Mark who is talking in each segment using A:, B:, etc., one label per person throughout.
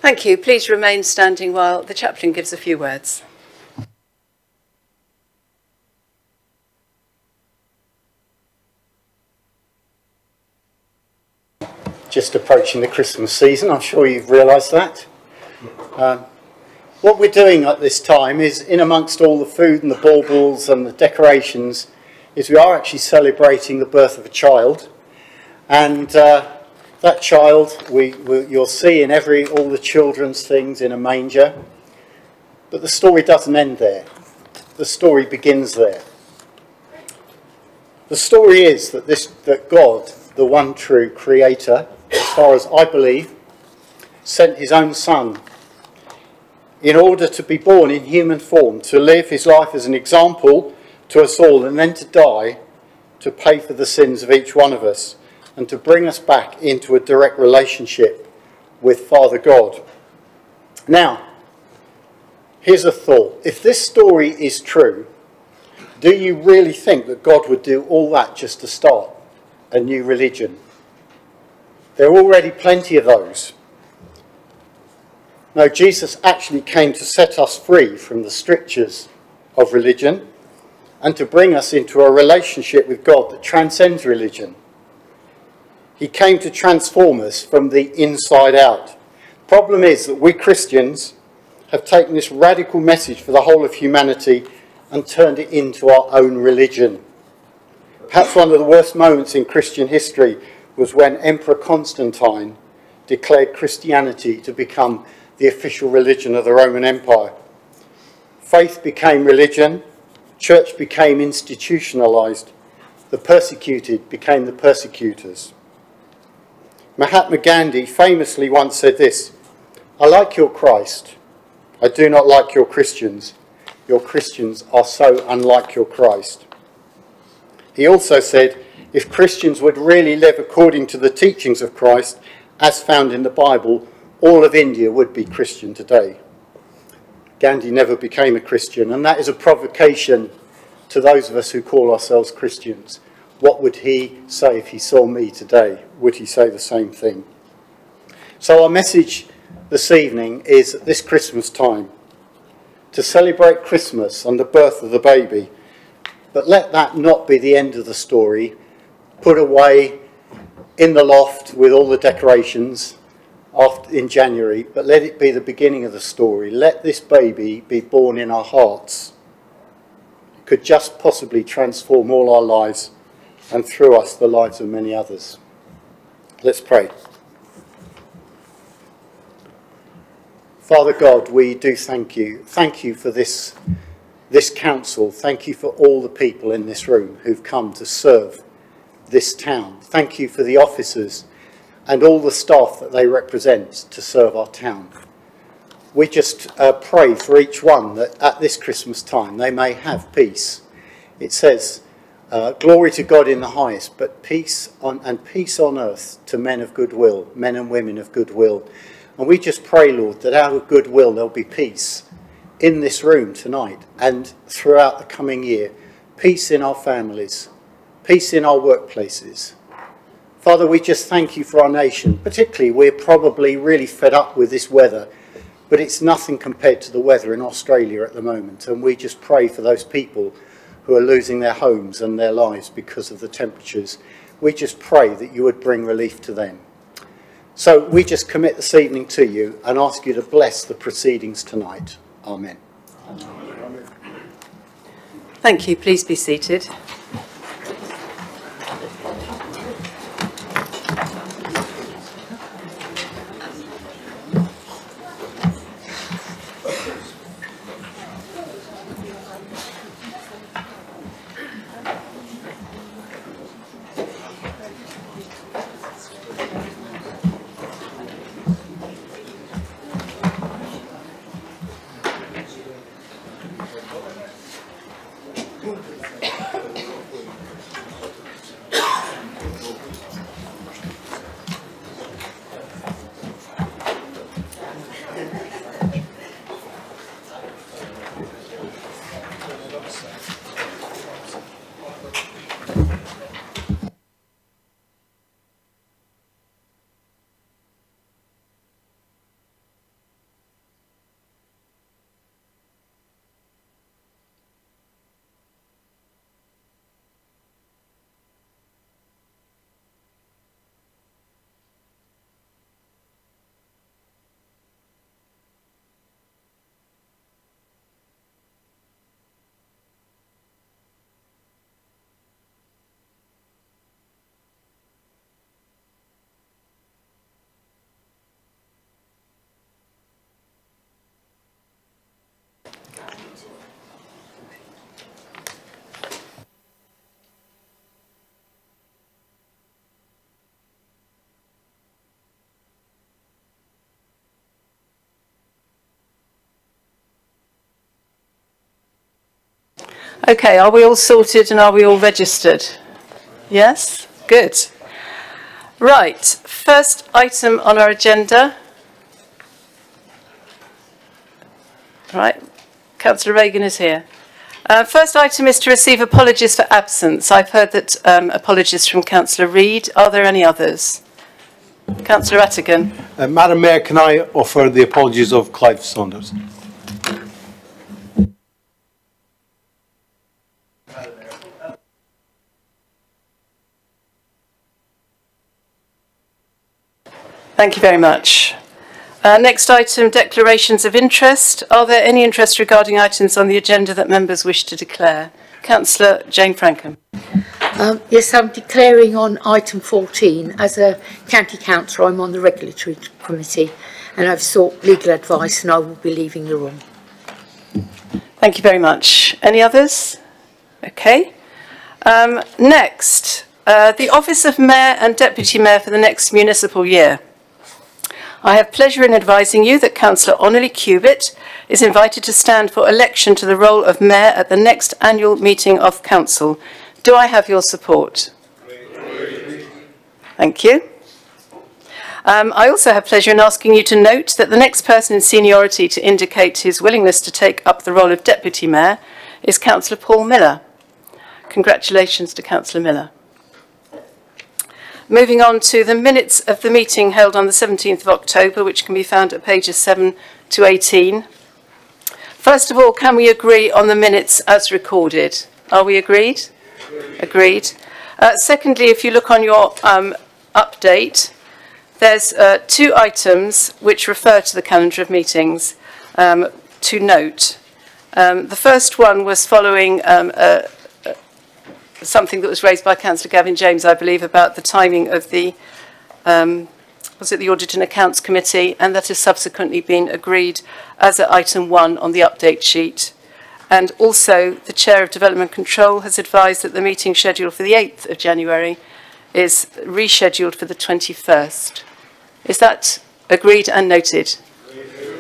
A: Thank you. Please remain standing while the chaplain gives a few words.
B: Just approaching the Christmas season, I'm sure you've realised that. What we're doing at this time is, in amongst all the food and the baubles and the decorations, is we are actually celebrating the birth of a child. And that child you'll see in all the children's things in a manger. But the story doesn't end there. The story begins there. The story is that God, the one true creator, as far as I believe, sent his own son in order to be born in human form, to live his life as an example to us all, and then to die to pay for the sins of each one of us and to bring us back into a direct relationship with Father God. Now, here's a thought. If this story is true, do you really think that God would do all that just to start a new religion? There are already plenty of those. No, Jesus actually came to set us free from the strictures of religion and to bring us into a relationship with God that transcends religion. He came to transform us from the inside out. Problem is that we Christians have taken this radical message for the whole of humanity and turned it into our own religion. Perhaps one of the worst moments in Christian history was when Emperor Constantine declared Christianity to become the official religion of the Roman Empire. Faith became religion, church became institutionalized, the persecuted became the persecutors. Mahatma Gandhi famously once said this: "I like your Christ, I do not like your Christians. Your Christians are so unlike your Christ." He also said, if Christians would really live according to the teachings of Christ, as found in the Bible, all of India would be Christian today. Gandhi never became a Christian, and that is a provocation to those of us who call ourselves Christians. What would he say if he saw me today? Would he say the same thing? So our message this evening is at this Christmas time to celebrate Christmas and the birth of the baby, but let that not be the end of the story, put away in the loft with all the decorations in January, but let it be the beginning of the story. Let this baby be born in our hearts. It could just possibly transform all our lives and through us the lives of many others. Let's pray. Father God, we do thank you. Thank you for this council. Thank you for all the people in this room who've come to serve this town. Thank you for the officers and all the staff that they represent to serve our town. We just pray for each one that at this Christmas time they may have peace. It says, glory to God in the highest, but peace on earth to men of goodwill, men and women of goodwill. And we just pray, Lord, that out of goodwill there'll be peace in this room tonight and throughout the coming year. Peace in our families, peace in our workplaces. Father, we just thank you for our nation. Particularly, we're probably really fed up with this weather, but it's nothing compared to the weather in Australia at the moment. And we just pray for those people who are losing their homes and their lives because of the temperatures. We just pray that you would bring relief to them. So we just commit this evening to you and ask you to bless the proceedings tonight. Amen.
C: Amen.
A: Thank you. Please be seated. Okay, are we all sorted and are we all registered? Yes? Good. Right, first item on our agenda. Right, Councillor Reagan is here. First item is to receive apologies for absence. I've heard that apologies from Councillor Reid. Are there any others? Councillor Attigan.
C: Madam Mayor, can I offer the apologies of Clive Saunders?
A: Thank you very much. Next item, declarations of interest. Are there any interest regarding items on the agenda that members wish to declare? Councillor Jane Frankham.
D: Yes, I'm declaring on item 14. As a county councillor, I'm on the regulatory committee and I've sought legal advice and I will be leaving the room.
A: Thank you very much. Any others? Okay. Next, the Office of Mayor and Deputy Mayor for the next municipal year. I have pleasure in advising you that Councillor Onelly Cubitt is invited to stand for election to the role of Mayor at the next annual meeting of Council. Do I have your support? Thank you. I also have pleasure in asking you to note that the next person in seniority to indicate his willingness to take up the role of Deputy Mayor is Councillor Paul Miller. Congratulations to Councillor Miller. Moving on to the minutes of the meeting held on the 17th of October, which can be found at pages 7 to 18. First of all, can we agree on the minutes as recorded? Are we agreed? Agreed. Secondly, if you look on your update, there's 2 items which refer to the calendar of meetings to note. The first one was following something that was raised by Councillor Gavin James, I believe, about the timing of the, was it the Audit and Accounts Committee, and that has subsequently been agreed as at item 1 on the update sheet. And also, the Chair of Development Control has advised that the meeting scheduled for the 8th of January is rescheduled for the 21st. Is that agreed and noted?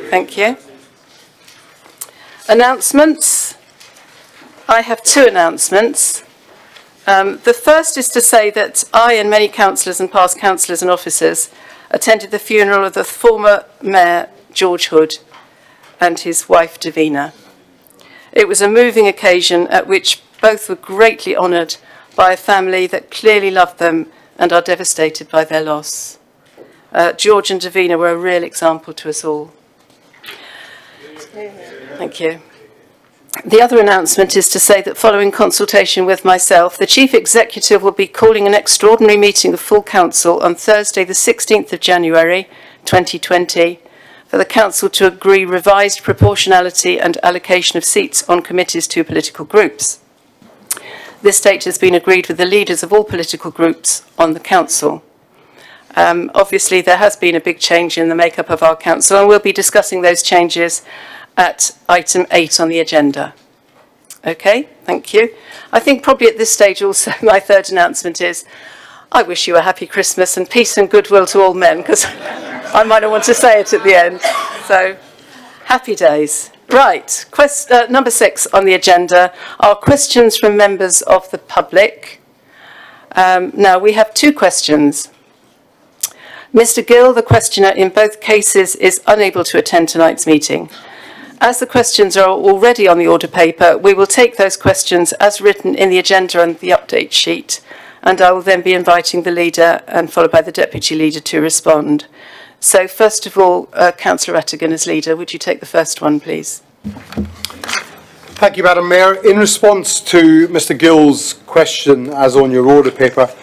A: Thank you. Announcements. I have 2 announcements. The first is to say that I and many councillors and past councillors and officers attended the funeral of the former Mayor George Hood and his wife Davina. It was a moving occasion at which both were greatly honoured by a family that clearly loved them and are devastated by their loss. George and Davina were a real example to us all. Thank you. The other announcement is to say that following consultation with myself, the Chief Executive will be calling an extraordinary meeting of full Council on Thursday the 16th of January 2020 for the Council to agree revised proportionality and allocation of seats on committees to political groups. This date has been agreed with the leaders of all political groups on the Council. Obviously, there has been a big change in the makeup of our Council, and we'll be discussing those changes at item 8 on the agenda. Okay, thank you. I think probably at this stage also my third announcement is I wish you a happy Christmas and peace and goodwill to all men, because I might not want to say it at the end. So, happy days. Right, number 6 on the agenda are questions from members of the public. Now, we have 2 questions. Mr. Gill, the questioner in both cases, is unable to attend tonight's meeting. As the questions are already on the order paper, we will take those questions as written in the agenda and the update sheet, and I will then be inviting the leader and followed by the deputy leader to respond. So first of all, Councillor Attigan as leader, would you take the first one, please?
C: Thank you, Madam Mayor. In response to Mr. Gill's question, as on your order paper,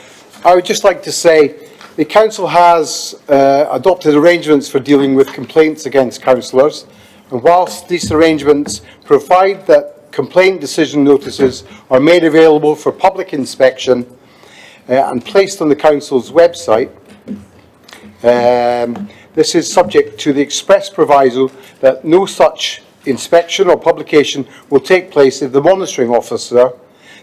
C: I would just like to say the Council has adopted arrangements for dealing with complaints against councillors. And whilst these arrangements provide that complaint decision notices are made available for public inspection and placed on the Council's website, this is subject to the express proviso that no such inspection or publication will take place if the monitoring officer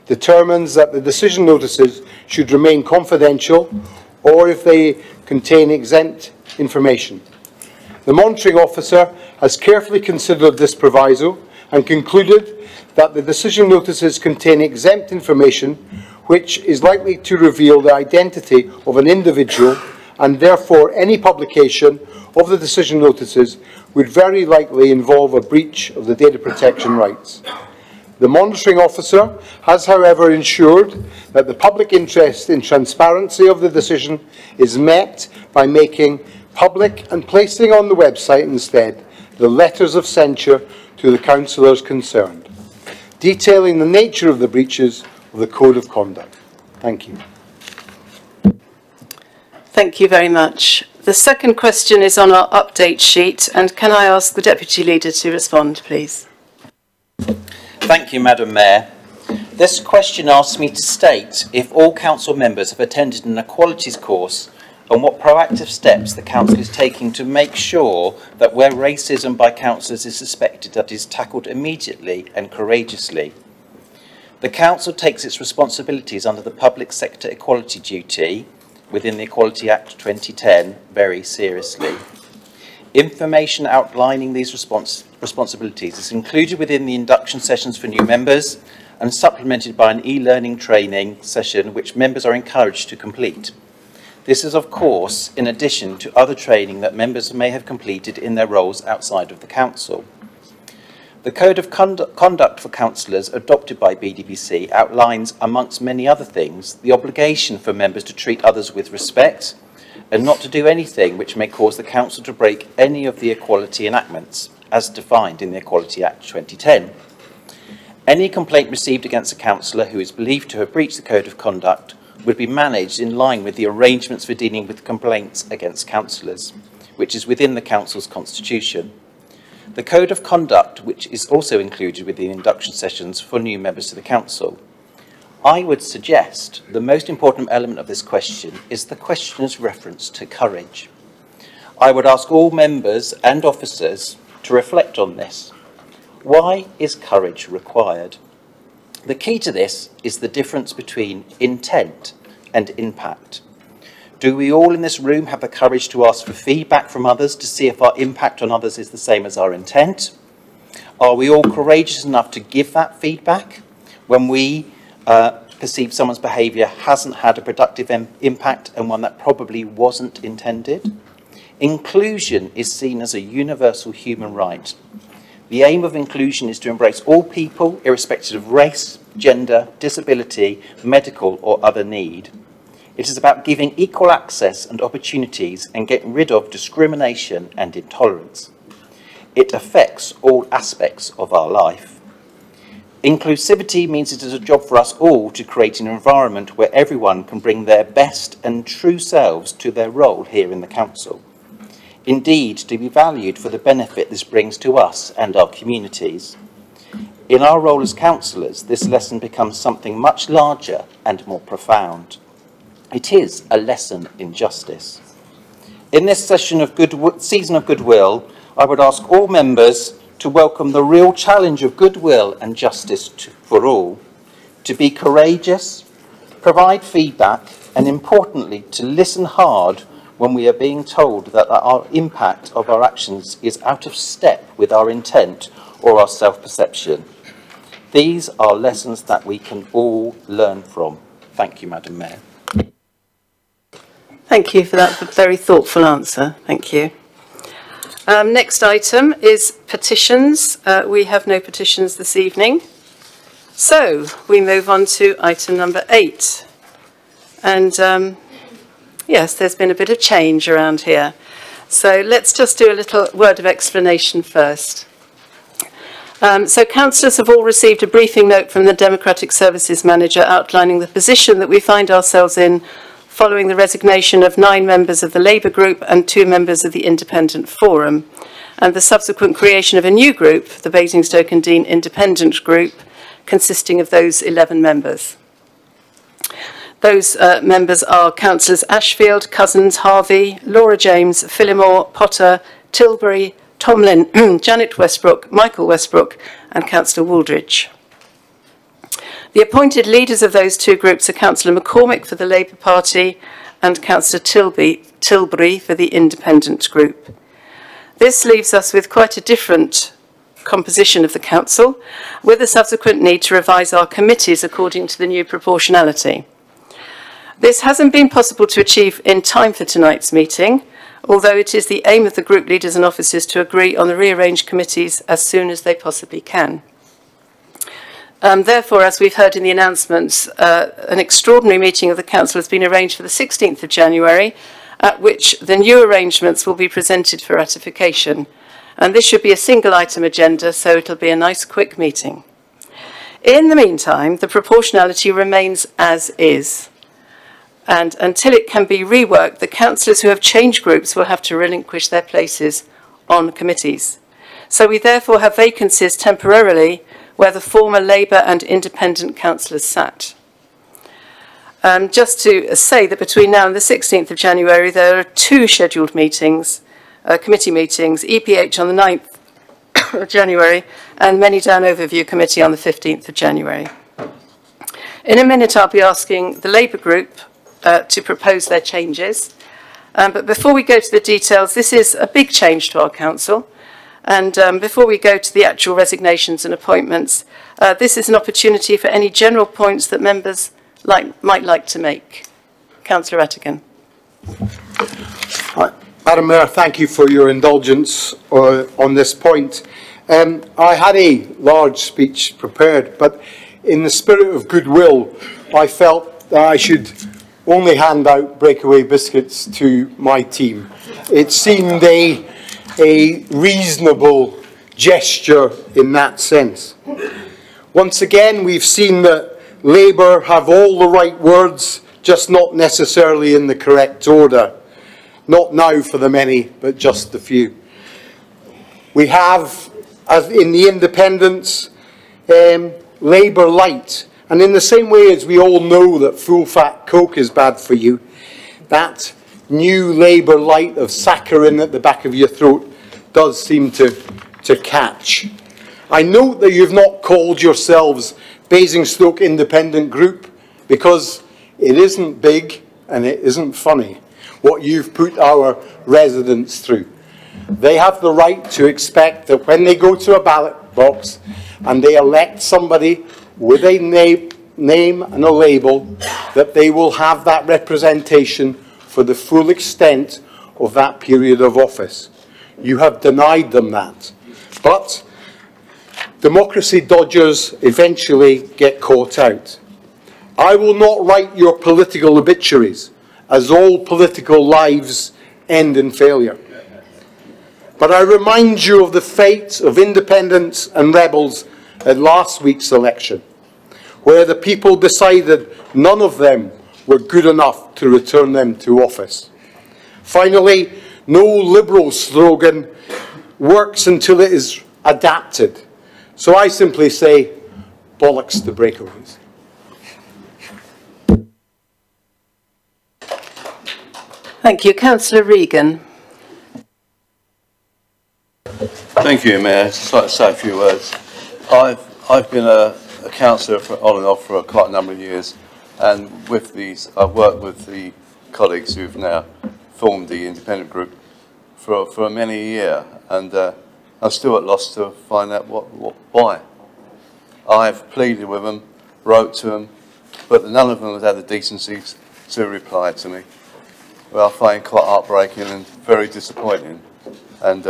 C: determines that the decision notices should remain confidential or if they contain exempt information. The monitoring officer has carefully considered this proviso and concluded that the decision notices contain exempt information which is likely to reveal the identity of an individual, and therefore any publication of the decision notices would very likely involve a breach of the data protection rights. The monitoring officer has, however, ensured that the public interest in transparency of the decision is met by making public and placing on the website instead the letters of censure to the councillors concerned, detailing the nature of the breaches of the Code of Conduct. Thank you.
A: Thank you very much. The second question is on our update sheet, and can I ask the Deputy Leader to respond, please?
E: Thank you, Madam Mayor. This question asks me to state if all council members have attended an equalities course and what proactive steps the council is taking to make sure that where racism by councillors is suspected, that is tackled immediately and courageously. The council takes its responsibilities under the public sector equality duty within the Equality Act 2010 very seriously. Information outlining these responsibilities is included within the induction sessions for new members and supplemented by an e-learning training session which members are encouraged to complete. This is, of course, in addition to other training that members may have completed in their roles outside of the council. The Code of Conduct for Councillors adopted by BDPC outlines, amongst many other things, the obligation for members to treat others with respect and not to do anything which may cause the council to break any of the equality enactments, as defined in the Equality Act 2010. Any complaint received against a councillor who is believed to have breached the Code of Conduct would be managed in line with the arrangements for dealing with complaints against councillors, which is within the council's constitution. The Code of Conduct, which is also included within induction sessions for new members to the council. I would suggest the most important element of this question is the questioner's reference to courage. I would ask all members and officers to reflect on this. Why is courage required? The key to this is the difference between intent and impact. Do we all in this room have the courage to ask for feedback from others to see if our impact on others is the same as our intent? Are we all courageous enough to give that feedback when we perceive someone's behaviour hasn't had a productive impact and one that probably wasn't intended? Inclusion is seen as a universal human right. The aim of inclusion is to embrace all people, irrespective of race, gender, disability, medical or other need. It is about giving equal access and opportunities and getting rid of discrimination and intolerance. It affects all aspects of our life. Inclusivity means it is a job for us all to create an environment where everyone can bring their best and true selves to their role here in the council. Indeed, to be valued for the benefit this brings to us and our communities. In our role as councillors, this lesson becomes something much larger and more profound. It is a lesson in justice. In this season of goodwill, I would ask all members to welcome the real challenge of goodwill and justice for all, to be courageous, provide feedback, and importantly, to listen hard when we are being told that our impact of our actions is out of step with our intent or our self-perception. These are lessons that we can all learn from. Thank you, Madam Mayor.
A: Thank you for that very thoughtful answer. Thank you. Next item is petitions. We have no petitions this evening. So we move on to item number 8. And yes, there's been a bit of change around here. So let's just do a little word of explanation first. So councillors have all received a briefing note from the Democratic Services Manager outlining the position that we find ourselves in following the resignation of 9 members of the Labour group and 2 members of the Independent Forum, and the subsequent creation of a new group, the Basingstoke and Dean Independent Group, consisting of those 11 members. Those members are Councillors Ashfield, Cousins, Harvey, Laura James, Phillimore, Potter, Tilbury, Tomlin, Janet Westbrook, Michael Westbrook, and Councillor Wooldridge. The appointed leaders of those 2 groups are Councillor McCormick for the Labour Party and Councillor Tilbury for the Independent Group. This leaves us with quite a different composition of the council, with a subsequent need to revise our committees according to the new proportionality. This hasn't been possible to achieve in time for tonight's meeting, although it is the aim of the group leaders and officers to agree on the rearranged committees as soon as they possibly can. Therefore, as we've heard in the announcements, an extraordinary meeting of the council has been arranged for the 16th of January, at which the new arrangements will be presented for ratification. And this should be a single item agenda, so it'll be a nice quick meeting. In the meantime, the proportionality remains as is. And until it can be reworked, the councillors who have changed groups will have to relinquish their places on committees. So we therefore have vacancies temporarily where the former Labour and Independent councillors sat. Just to say that between now and the 16th of January, there are 2 scheduled meetings, committee meetings, EPH on the 9th of January and Many Down Overview Committee on the 15th of January. In a minute, I'll be asking the Labour group to propose their changes. But before we go to the details, this is a big change to our council. And before we go to the actual resignations and appointments, this is an opportunity for any general points that members might like to make. Councillor Rattigan.
C: Madam Mayor, thank you for your indulgence on this point. I had a large speech prepared, but in the spirit of goodwill, I felt that I should only hand out breakaway biscuits to my team. It seemed a reasonable gesture in that sense. Once again, we've seen that Labour have all the right words, just not necessarily in the correct order. Not now for the many, but just the few. We have, as in the Independents, Labour Light. And in the same way as we all know that full-fat Coke is bad for you, that new Labour Light of saccharin at the back of your throat does seem to catch. I note that you've not called yourselves Basingstoke Independent Group because it isn't big and it isn't funny what you've put our residents through. They have the right to expect that when they go to a ballot box and they elect somebody with a name and a label, that they will have that representation for the full extent of that period of office. You have denied them that. But democracy dodgers eventually get caught out. I will not write your political obituaries, as all political lives end in failure. But I remind you of the fate of independents and rebels at last week's election, where the people decided none of them were good enough to return them to office. Finally, no Liberal slogan works until it is adapted. So I simply say, bollocks to breakaways.
A: Thank you. Councillor Regan.
F: Thank you, Mayor. Just like to say a few words. I've been a councillor on and off for quite a number of years, and with these, I've worked with the colleagues who've now formed the independent group for many a year, and I'm still at loss to find out why. I've pleaded with them, wrote to them, but none of them has had the decency to reply to me. Well, I find quite heartbreaking and very disappointing, and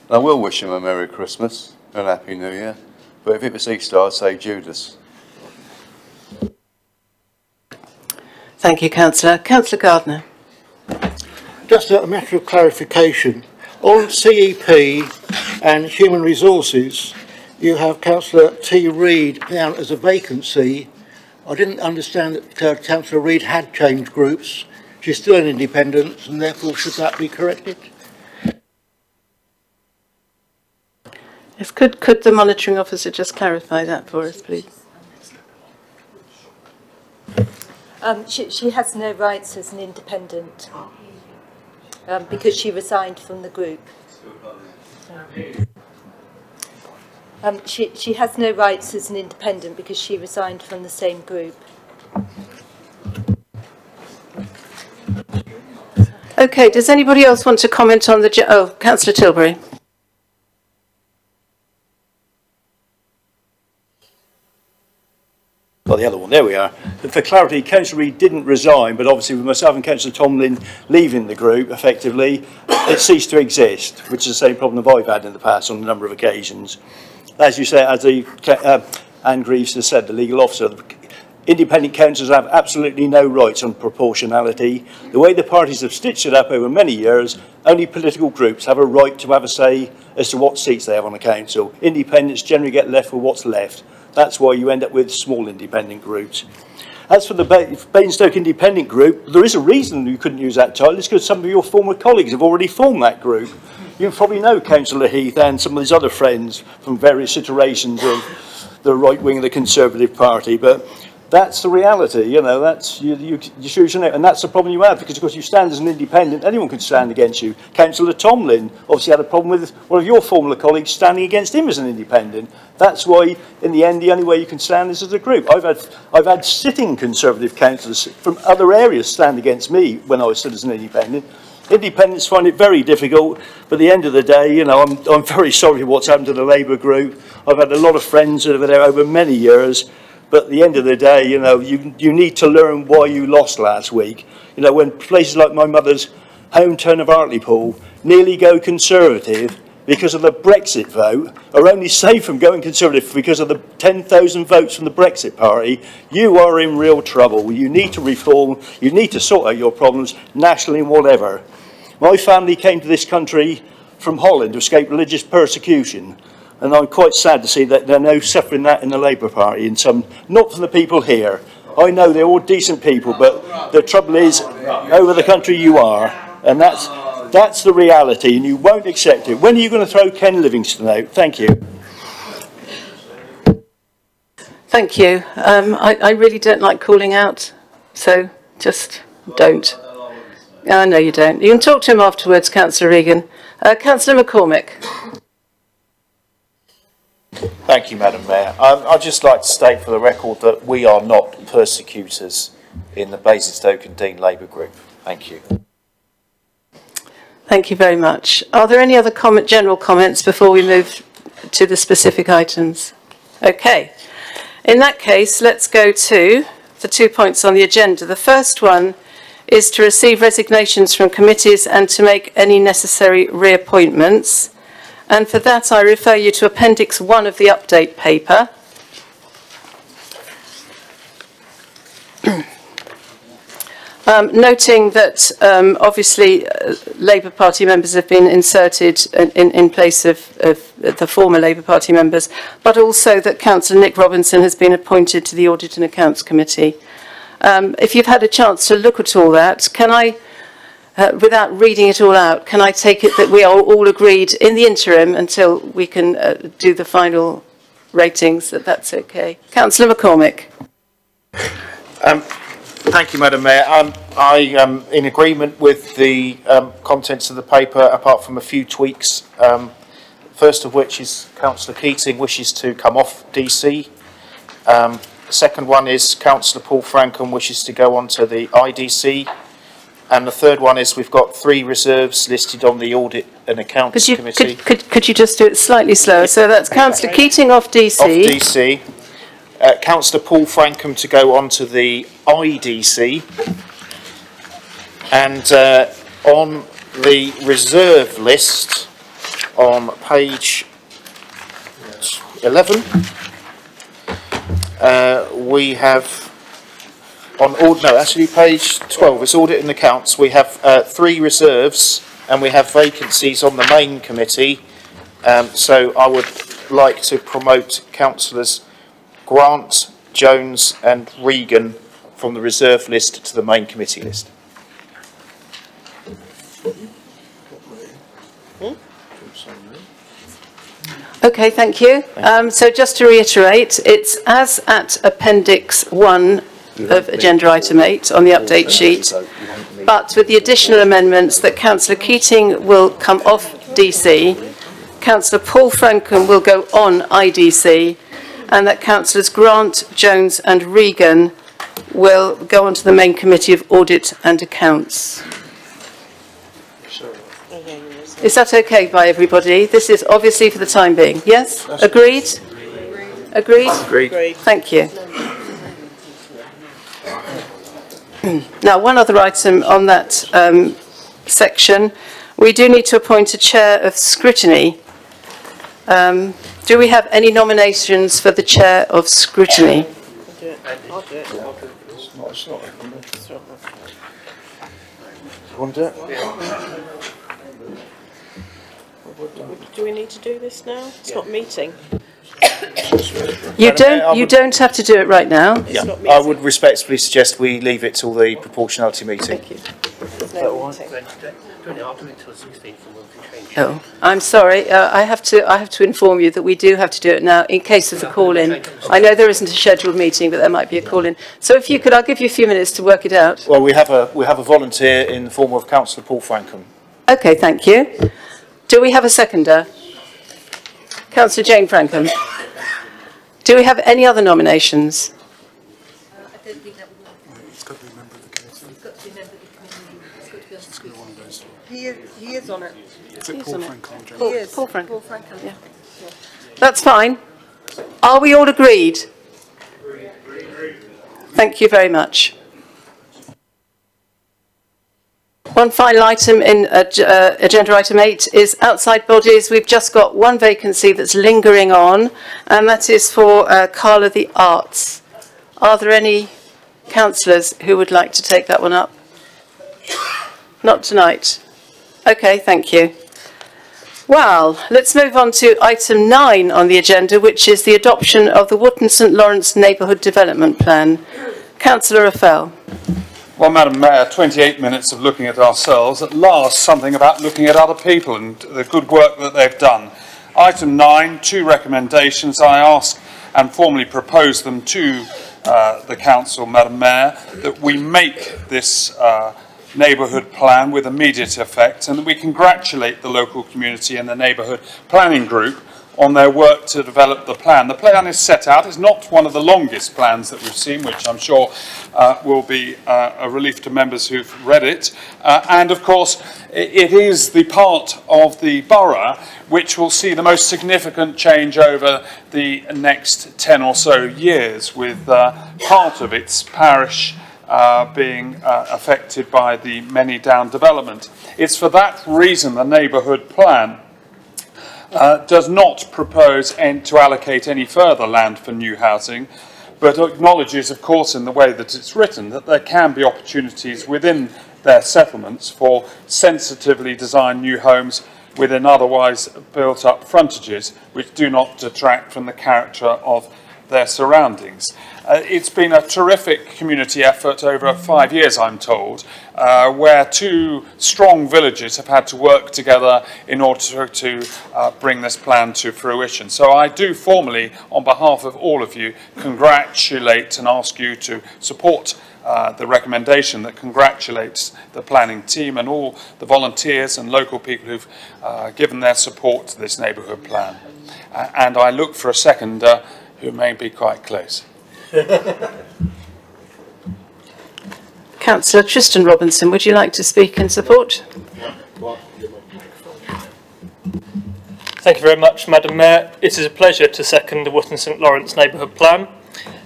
F: I will wish them a Merry Christmas and a Happy New Year, but if it was Easter, I'd say Judas.
A: Thank you, Councillor. Councillor Gardner.
G: Just a matter of clarification. On CEP and Human Resources, you have Councillor T. Reid down as a vacancy. I didn't understand that Councillor Reid had changed groups. She's still an independent, and therefore should that be corrected?
A: Yes, could the monitoring officer just clarify that for us, please?
H: She has no rights as an independent because she resigned from the group. She has no rights as an independent because she resigned from the same group.
A: Okay, does anybody else want to comment on the... Oh, Councillor Tilbury.
I: got the other one, there we are. For clarity, Councillor Reid didn't resign, but obviously with myself and Councillor Tomlin leaving the group, effectively, it ceased to exist, which is the same problem that I've had in the past on a number of occasions. As you say, as Anne Greaves has said, the legal officer, independent councillors have absolutely no rights on proportionality. The way the parties have stitched it up over many years, only political groups have a right to have a say as to what seats they have on the council. Independents generally get left with what's left. That's why you end up with small independent groups. As for the Basingstoke Independent Group, there is a reason you couldn't use that title. It's because some of your former colleagues have already formed that group. You probably know Councillor Heath and some of his other friends from various iterations of the right wing of the Conservative Party, but that's the reality, you know, that's, you choose your name, and that's the problem you have, because of course you stand as an independent, anyone could stand against you. Councillor Tomlin obviously had a problem with one of your former colleagues standing against him as an independent. That's why, in the end, the only way you can stand is as a group. I've had sitting Conservative councillors from other areas stand against me when I was stood as an independent. Independents find it very difficult, but at the end of the day, you know, I'm very sorry for what's happened to the Labour group. I've had a lot of friends over there over many years. But at the end of the day, you know, you need to learn why you lost last week. You know, when places like my mother's hometown of Hartlepool nearly go Conservative because of the Brexit vote, are only safe from going Conservative because of the 10,000 votes from the Brexit Party, you are in real trouble. You need to reform, you need to sort out your problems nationally and whatever. My family came to this country from Holland to escape religious persecution. And I'm quite sad to see that they're now suffering that in the Labour Party, and some, not from the people here. I know they're all decent people, but the trouble is, over the country you are, and that's the reality, and you won't accept it. When are you going to throw Ken Livingstone out? Thank you.
A: Thank you. I really don't like calling out, so just don't. I know you don't. You can talk to him afterwards, Councillor Regan. Councillor McCormick.
J: Thank you, Madam Mayor. I'd just like to state for the record that we are not persecutors in the Basingstoke and Dean Labour Group. Thank you.
A: Thank you very much. Are there any other general comments before we move to the specific items? Okay. In that case, let's go to the 2 points on the agenda. The first one is to receive resignations from committees and to make any necessary reappointments. And for that, I refer you to Appendix 1 of the update paper. Noting that obviously Labour Party members have been inserted in place of the former Labour Party members, but also that Councillor Nick Robinson has been appointed to the Audit and Accounts Committee. If you've had a chance to look at all that, can I, without reading it all out, can I take it that we are all agreed in the interim until we can do the final ratings, that's okay? Councillor McCormick.
J: Thank you, Madam Mayor. I am in agreement with the contents of the paper, apart from a few tweaks. First of which is Councillor Keating wishes to come off DC. The second one is Councillor Paul Frankham wishes to go on to the IDC. And the third one is we've got 3 reserves listed on the Audit and Accounts Committee.
A: Could you just do it slightly slower? So that's Councillor Keating off DC.
J: Off DC. Councillor Paul Frankham to go on to the IDC. And on the reserve list on page 11, we have page 12, it's Audit and Accounts. We have 3 reserves and we have vacancies on the main committee. So I would like to promote Councillors Grant, Jones and Regan from the reserve list to the main committee list.
A: Okay, thank you. So just to reiterate, it's as at Appendix 1 of Agenda Item 8 on the update sheet, but with the additional amendments that Councillor Keating will come off DC, Councillor Paul Frankham will go on IDC, and that Councillors Grant, Jones and Regan will go on to the main committee of Audit and Accounts. Is that okay by everybody? This is obviously for the time being. Yes? Agreed? Agreed?
J: Agreed.
A: Thank you. Now, one other item on that section, we do need to appoint a chair of scrutiny. Do we have any nominations for the chair of scrutiny?
J: I'll do it. You want to do it?
K: Do we need to do this now? It's not meeting.
A: You don't have to do it right now.
J: Yeah. I would respectfully suggest we leave it till the proportionality meeting.
K: Thank you. There's no meeting.
A: Oh, I'm sorry. I have to inform you that we do have to do it now in case of the call-in. I know there isn't a scheduled meeting, but there might be a call-in. So if you could, I'll give you a few minutes to work it out.
J: Well, we have a volunteer in the form of Councillor Paul Frankham.
A: Okay, thank you. Do we have a seconder? Councillor Jane Frankham. Do we have any other nominations?
H: I don't think that would work. It's got to be a member of the committee. It's got to be a member of the committee. It's got to be on the screen.
K: He is on it.
G: Is it Paul Franklin?
K: He is.
A: Paul Franklin.
K: Paul Franklin.
A: Yeah. That's fine. Are we all agreed? Thank you very much. One final item in agenda item 8 is outside bodies. We've just got one vacancy that's lingering on, and that is for Carla the Arts. Are there any councillors who would like to take that one up? Not tonight. Okay, thank you. Well, let's move on to item 9 on the agenda, which is the adoption of the Wootton St Lawrence Neighbourhood Development Plan. Councillor Raffel.
L: Well, Madam Mayor, 28 minutes of looking at ourselves. At last, something about looking at other people and the good work that they've done. Item 9, 2 recommendations. I ask and formally propose them to the Council, Madam Mayor, that we make this neighbourhood plan with immediate effect, and that we congratulate the local community and the neighbourhood planning group on their work to develop the plan. The plan is set out. It's not one of the longest plans that we've seen, which I'm sure will be a relief to members who've read it. And of course, it is the part of the borough which will see the most significant change over the next 10 or so years, with part of its parish being affected by the Many Down development. It's for that reason the neighbourhood plan does not propose to allocate any further land for new housing, but acknowledges, of course, in the way that it's written, that there can be opportunities within their settlements for sensitively designed new homes within otherwise built-up frontages, which do not detract from the character of their surroundings. It's been a terrific community effort over 5 years, I'm told, where 2 strong villages have had to work together in order to bring this plan to fruition. So I do formally, on behalf of all of you, congratulate and ask you to support the recommendation that congratulates the planning team and all the volunteers and local people who've given their support to this neighbourhood plan. And I look for a seconder who may be quite close.
A: Councillor Tristan Robinson, would you like to speak in support?
M: Thank you very much, Madam Mayor. It is a pleasure to second the Wootton St Lawrence Neighbourhood Plan.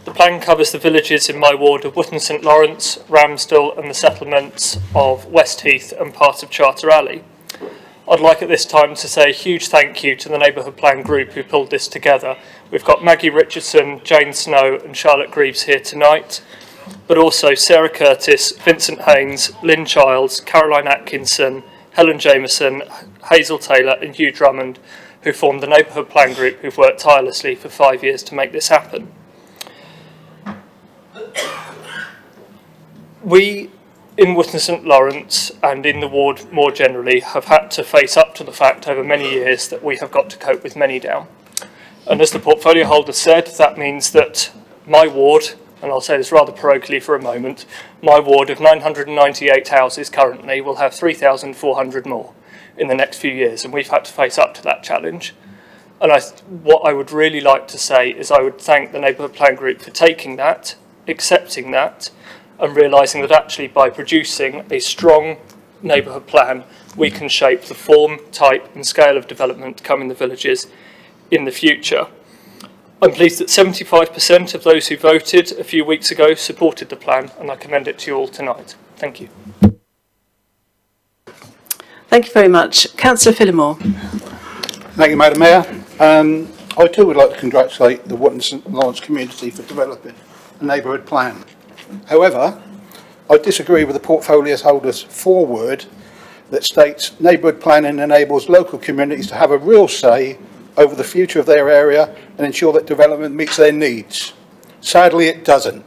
M: The plan covers the villages in my ward of Wootton St Lawrence, Ramsdale and the settlements of Westheath and part of Charter Alley. I'd like at this time to say a huge thank you to the Neighbourhood Plan group who pulled this together. We've got Maggie Richardson, Jane Snow and Charlotte Greaves here tonight, but also Sarah Curtis, Vincent Haynes, Lynn Childs, Caroline Atkinson, Helen Jameson, Hazel Taylor and Hugh Drummond, who formed the Neighbourhood Plan group, who've worked tirelessly for 5 years to make this happen. We in Wootton St Lawrence and in the ward more generally have had to face up to the fact over many years that we have got to cope with Many Down. And as the portfolio holder said, that means that my ward, and I'll say this rather parochially for a moment, my ward of 998 houses currently will have 3,400 more in the next few years, and we've had to face up to that challenge. And what I would really like to say is I would thank the Neighbourhood Plan Group for taking that, accepting that, and realising that actually by producing a strong neighbourhood plan, we can shape the form, type and scale of development to come in the villages in the future. I'm pleased that 75% of those who voted a few weeks ago supported the plan, and I commend it to you all tonight. Thank you.
A: Thank you very much. Councillor Phillimore.
N: Thank you, Madam Mayor. I too would like to congratulate the Wootton St Lawrence community for developing a neighbourhood plan. However, I disagree with the portfolio holder's foreword that states neighbourhood planning enables local communities to have a real say over the future of their area and ensure that development meets their needs. Sadly, it doesn't.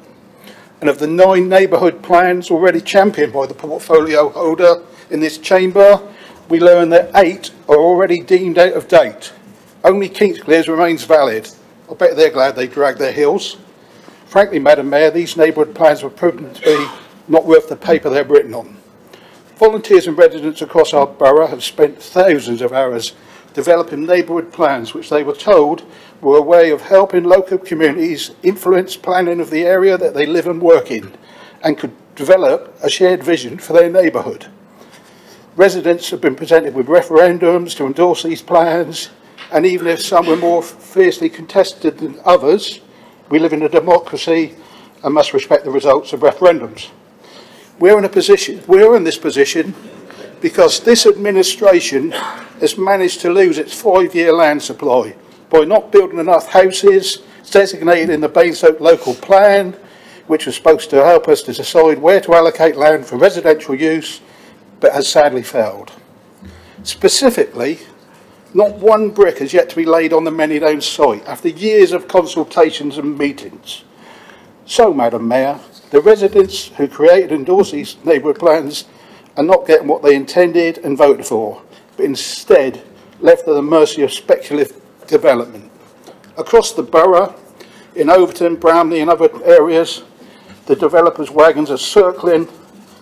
N: And of the 9 neighbourhood plans already championed by the portfolio holder in this chamber, we learn that 8 are already deemed out of date. Only Kingsclear's remains valid. I bet they're glad they dragged their heels. Frankly, Madam Mayor, these neighbourhood plans were proven to be not worth the paper they're written on. Volunteers and residents across our borough have spent thousands of hours developing neighbourhood plans which they were told were a way of helping local communities influence planning of the area that they live and work in and could develop a shared vision for their neighbourhood. Residents have been presented with referendums to endorse these plans, and even if some were more fiercely contested than others, we live in a democracy and must respect the results of referendums. We're in this position because this administration has managed to lose its 5-year land supply by not building enough houses designated in the Basingstoke local plan, which was supposed to help us to decide where to allocate land for residential use, but has sadly failed. Specifically, not one brick has yet to be laid on the Manydown site after years of consultations and meetings. So, Madam Mayor, the residents who created and endorsed these neighbourhood plans are not getting what they intended and voted for, but instead left to the mercy of speculative development. Across the borough, in Overton, Bramley and other areas, the developers' wagons are circling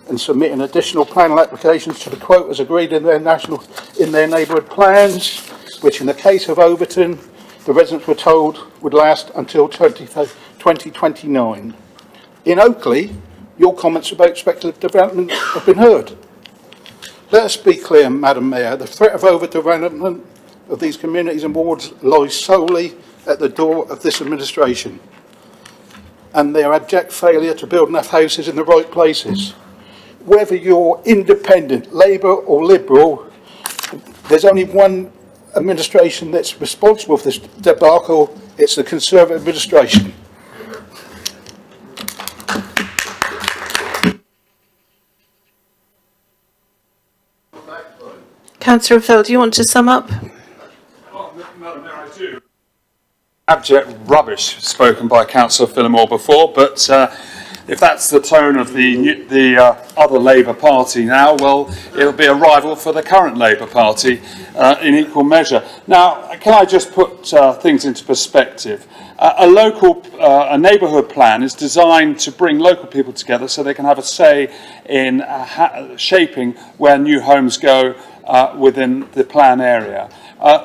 N: and submitting additional planning applications to the quotas agreed in their neighbourhood plans, which in the case of Overton, the residents were told would last until 2029. In Oakley, your comments about speculative development have been heard. Let us be clear, Madam Mayor, the threat of overdevelopment of these communities and wards lies solely at the door of this administration and their abject failure to build enough houses in the right places. Whether you're independent, Labour or Liberal, there's only one administration that's responsible for this debacle. It's the Conservative administration.
A: Councillor Phil, do you want to sum up?
L: Madam Mayor, I do. Abject rubbish spoken by Councillor Phillimore before, but if that's the tone of the other Labour Party now, well, it'll be a rival for the current Labour Party in equal measure. Now, can I just put things into perspective? A neighbourhood plan is designed to bring local people together so they can have a say in shaping where new homes go within the plan area.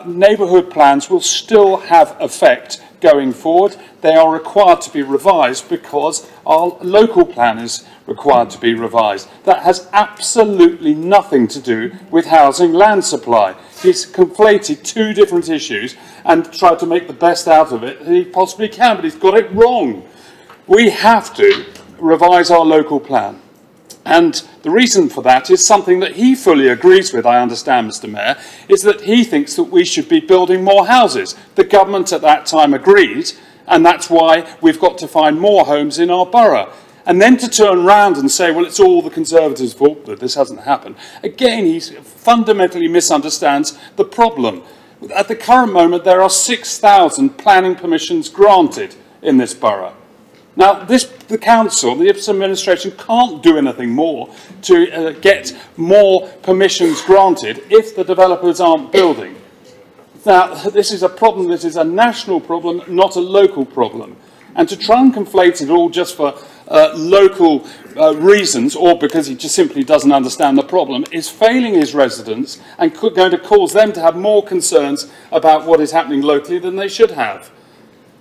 L: Neighbourhood plans will still have effect going forward. They are required to be revised because our local plan is required to be revised. That has absolutely nothing to do with housing land supply. He's conflated 2 different issues and tried to make the best out of it he possibly can, but he's got it wrong. We have to revise our local plan. And the reason for that is something that he fully agrees with, I understand, Mr. Mayor, is that he thinks that we should be building more houses. The government at that time agreed, and that's why we've got to find more homes in our borough. And then to turn around and say, well, it's all the Conservatives' fault that this hasn't happened. Again, he fundamentally misunderstands the problem. At the current moment, there are 6,000 planning permissions granted in this borough. Now, the council, the Ipswich administration, can't do anything more to get more permissions granted if the developers aren't building. Now, this is a problem that is a national problem, not a local problem. And to try and conflate it all just for local reasons, or because he just simply doesn't understand the problem, is failing his residents and going to cause them to have more concerns about what is happening locally than they should have.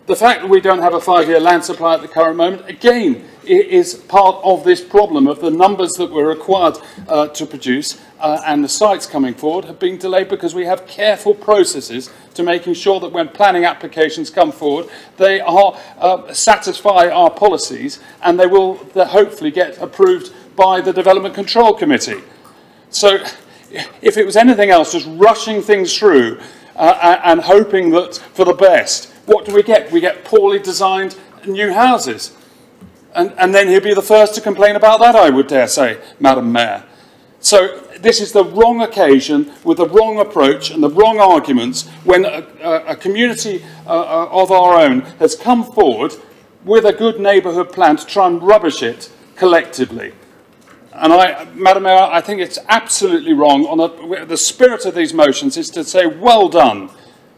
L: The fact that we don't have a 5-year land supply at the current moment, again, is part of this problem of the numbers that were required to produce and the sites coming forward have been delayed because we have careful processes to making sure that when planning applications come forward, they are satisfy our policies and they will hopefully get approved by the Development Control Committee. So if it was anything else, just rushing things through and hoping that for the best, what do we get? We get poorly designed new houses. And then he'll be the first to complain about that, I would dare say, Madam Mayor. So this is the wrong occasion with the wrong approach and the wrong arguments when a community of our own has come forward with a good neighbourhood plan to try and rubbish it collectively. And Madam Mayor, I think it's absolutely wrong. On the spirit of these motions is to say well done.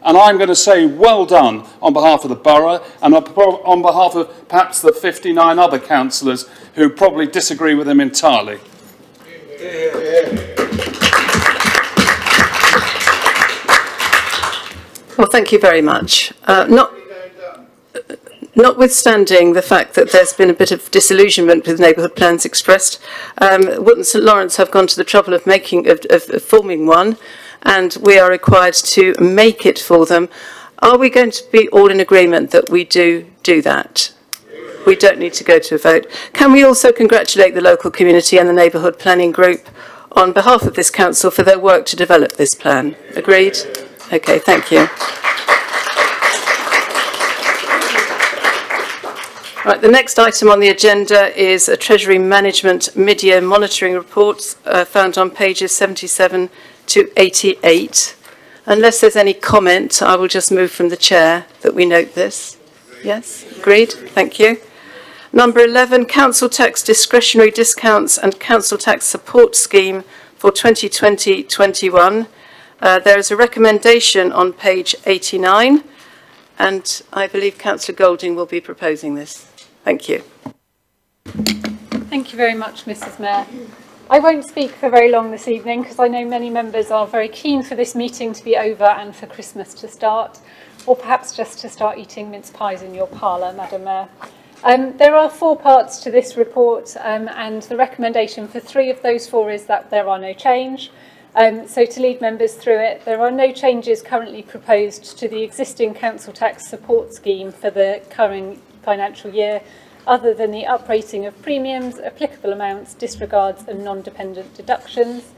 L: And I'm going to say well done on behalf of the borough and on behalf of perhaps the 59 other councillors who probably disagree with him entirely.
A: Well, thank you very much. Notwithstanding the fact that there's been a bit of disillusionment with neighbourhood plans expressed, Wootton St Lawrence have gone to the trouble of forming one, and we are required to make it for them. Are we going to be all in agreement that we do that? We don't need to go to a vote. Can we also congratulate the local community and the neighbourhood planning group on behalf of this council for their work to develop this plan? Agreed? Okay, thank you. Right, the next item on the agenda is a Treasury Management Mid-Year Monitoring Report found on pages 77 to 88. Unless there's any comment, I will just move from the chair that we note this. Yes, agreed, thank you. Number 11, Council Tax Discretionary Discounts and Council Tax Support Scheme for 2020-21. There is a recommendation on page 89, and I believe Councillor Golding will be proposing this. Thank you.
O: Thank you very much, Mrs. Mayor. I won't speak for very long this evening because I know many members are very keen for this meeting to be over and for Christmas to start, or perhaps just to start eating mince pies in your parlour, Madam Mayor. There are 4 parts to this report, and the recommendation for 3 of those 4 is that there are no change. So to lead members through it, there are no changes currently proposed to the existing council tax support scheme for the current financial year, other than the uprating of premiums, applicable amounts, disregards and non-dependent deductions.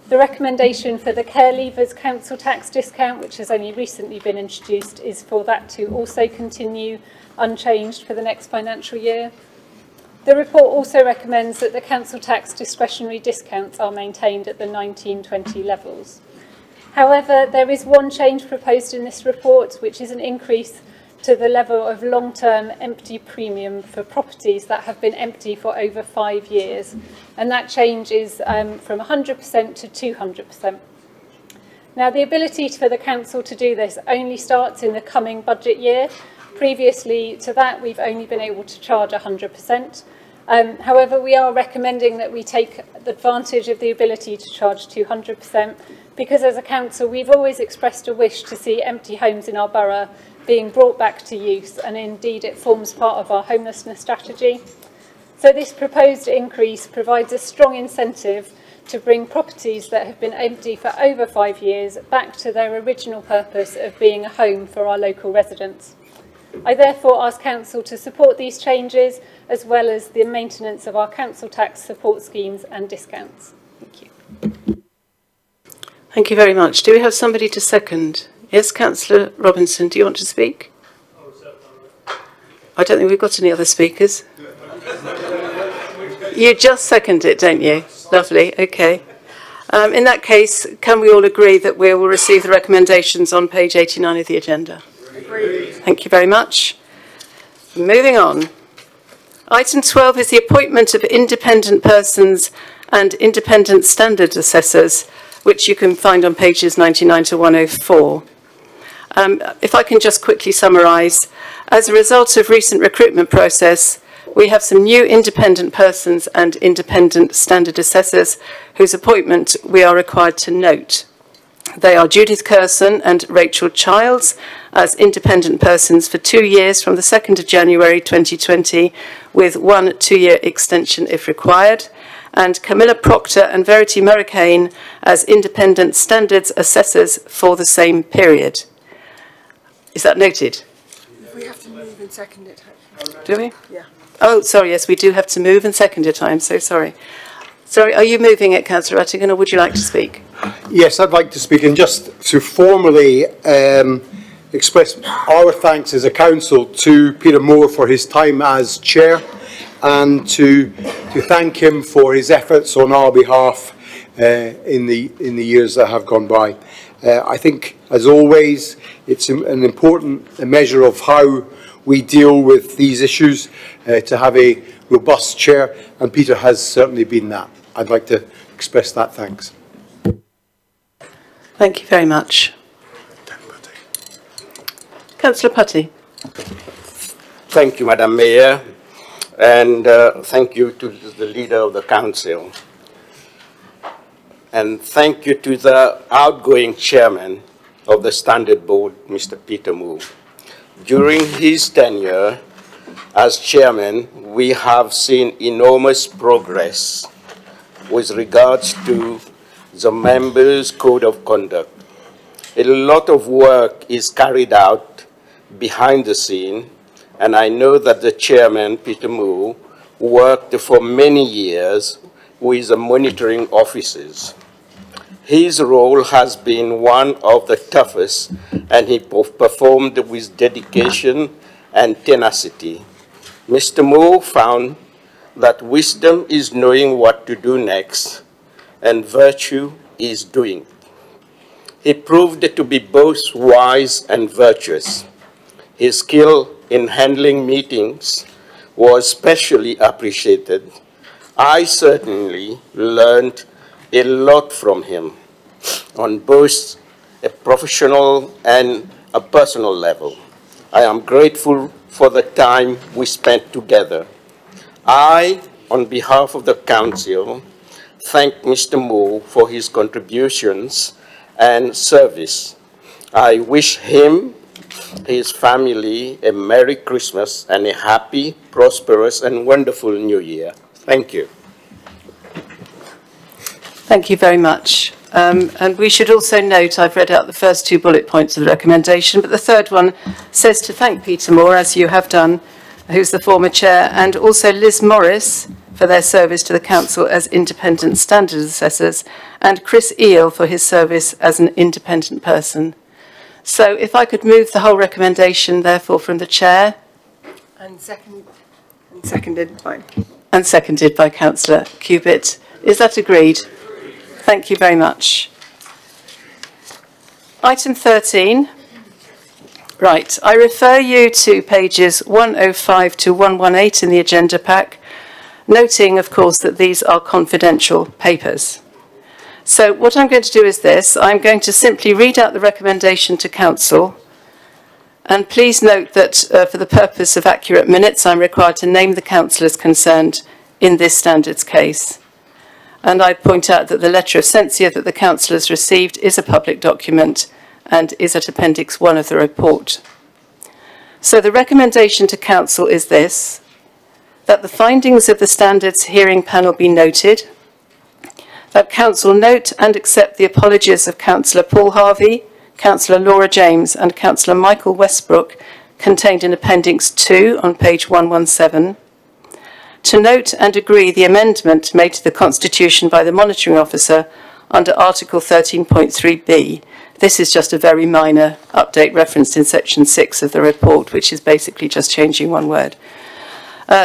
O: The recommendation for the care leavers council tax discount, which has only recently been introduced, is for that to also continue unchanged for the next financial year. The report also recommends that the council tax discretionary discounts are maintained at the 1920 levels. However, there is one change proposed in this report, which is an increase to the level of long-term empty premium for properties that have been empty for over 5 years. And that change is from 100% to 200%. Now, the ability for the council to do this only starts in the coming budget year. Previously to that, we've only been able to charge 100%. However, we are recommending that we take advantage of the ability to charge 200% because as a council, we've always expressed a wish to see empty homes in our borough being brought back to use, and indeed it forms part of our homelessness strategy. So this proposed increase provides a strong incentive to bring properties that have been empty for over 5 years back to their original purpose of being a home for our local residents. I therefore ask Council to support these changes, as well as the maintenance of our council tax support schemes and discounts. Thank you.
A: Thank you very much. Do we have somebody to second? Yes, Councillor Robinson, do you want to speak? I don't think we've got any other speakers. You just second it, don't you? Lovely, okay. In that case, can we all agree that we will receive the recommendations on page 89 of the agenda? Agreed. Thank you very much. Moving on. Item 12 is the appointment of independent persons and independent standard assessors, which you can find on pages 99 to 104. If I can just quickly summarise, as a result of recent recruitment process, we have some new independent persons and independent standard assessors whose appointment we are required to note. They are Judith Curson and Rachel Childs, as independent persons for 2 years from the 2nd of January 2020, with 1 2-year extension if required, and Camilla Proctor and Verity Murricane as independent standards assessors for the same period. Is that noted?
K: We have to move and second it.
A: Do we?
K: Yeah.
A: Oh, sorry, yes, we do have to move and second it. I'm so sorry. Sorry, are you moving it, Councillor Rattigan, or would you like to speak?
C: Yes, I'd like to speak, and just to formally express our thanks as a council to Peter Moore for his time as chair, and to thank him for his efforts on our behalf in the years that have gone by. I think, as always, it's an important measure of how we deal with these issues, to have a robust chair, and Peter has certainly been that. I'd like to express that thanks.
A: Thank you very much. Councillor Putty.
P: Thank you, Madam Mayor, and thank you to the leader of the council. And thank you to the outgoing chairman of the Standard Board, Mr. Peter Moore. During his tenure as chairman, we have seen enormous progress with regards to the members' code of conduct. A lot of work is carried out behind the scene, and I know that the chairman, Peter Moore, worked for many years with the monitoring officers. His role has been one of the toughest, and he performed with dedication and tenacity. Mr. Moore found that wisdom is knowing what to do next, and virtue is doing. He proved to be both wise and virtuous. His skill in handling meetings was specially appreciated. I certainly learned a lot from him on both a professional and a personal level. I am grateful for the time we spent together. I, on behalf of the council, thank Mr. Moore for his contributions and service. I wish him, his family, a Merry Christmas and a happy, prosperous, and wonderful New Year. Thank you.
A: Thank you very much. And we should also note, I've read out the first 2 bullet points of the recommendation, but the third one says to thank Peter Moore, as you have done, who's the former chair, and also Liz Morris for their service to the council as independent standards assessors, and Chris Eel for his service as an independent person. So if I could move the whole recommendation, therefore, from the chair.
K: And seconded by.
A: And seconded by Councillor Cubitt. Is that agreed? Thank you very much. Item 13. Right, I refer you to pages 105 to 118 in the agenda pack, noting, of course, that these are confidential papers. So what I'm going to do is this. I'm going to simply read out the recommendation to Council, and please note that for the purpose of accurate minutes, I'm required to name the councillors concerned in this standards case. And I point out that the letter of censure that the councillors received is a public document and is at Appendix 1 of the report. So the recommendation to Council is this: that the findings of the standards hearing panel be noted, that Council note and accept the apologies of Councillor Paul Harvey, Councillor Laura James and Councillor Michael Westbrook contained in Appendix 2 on page 117, to note and agree the amendment made to the Constitution by the Monitoring Officer under Article 13.3b. This is just a very minor update referenced in Section 6 of the report, which is basically just changing one word.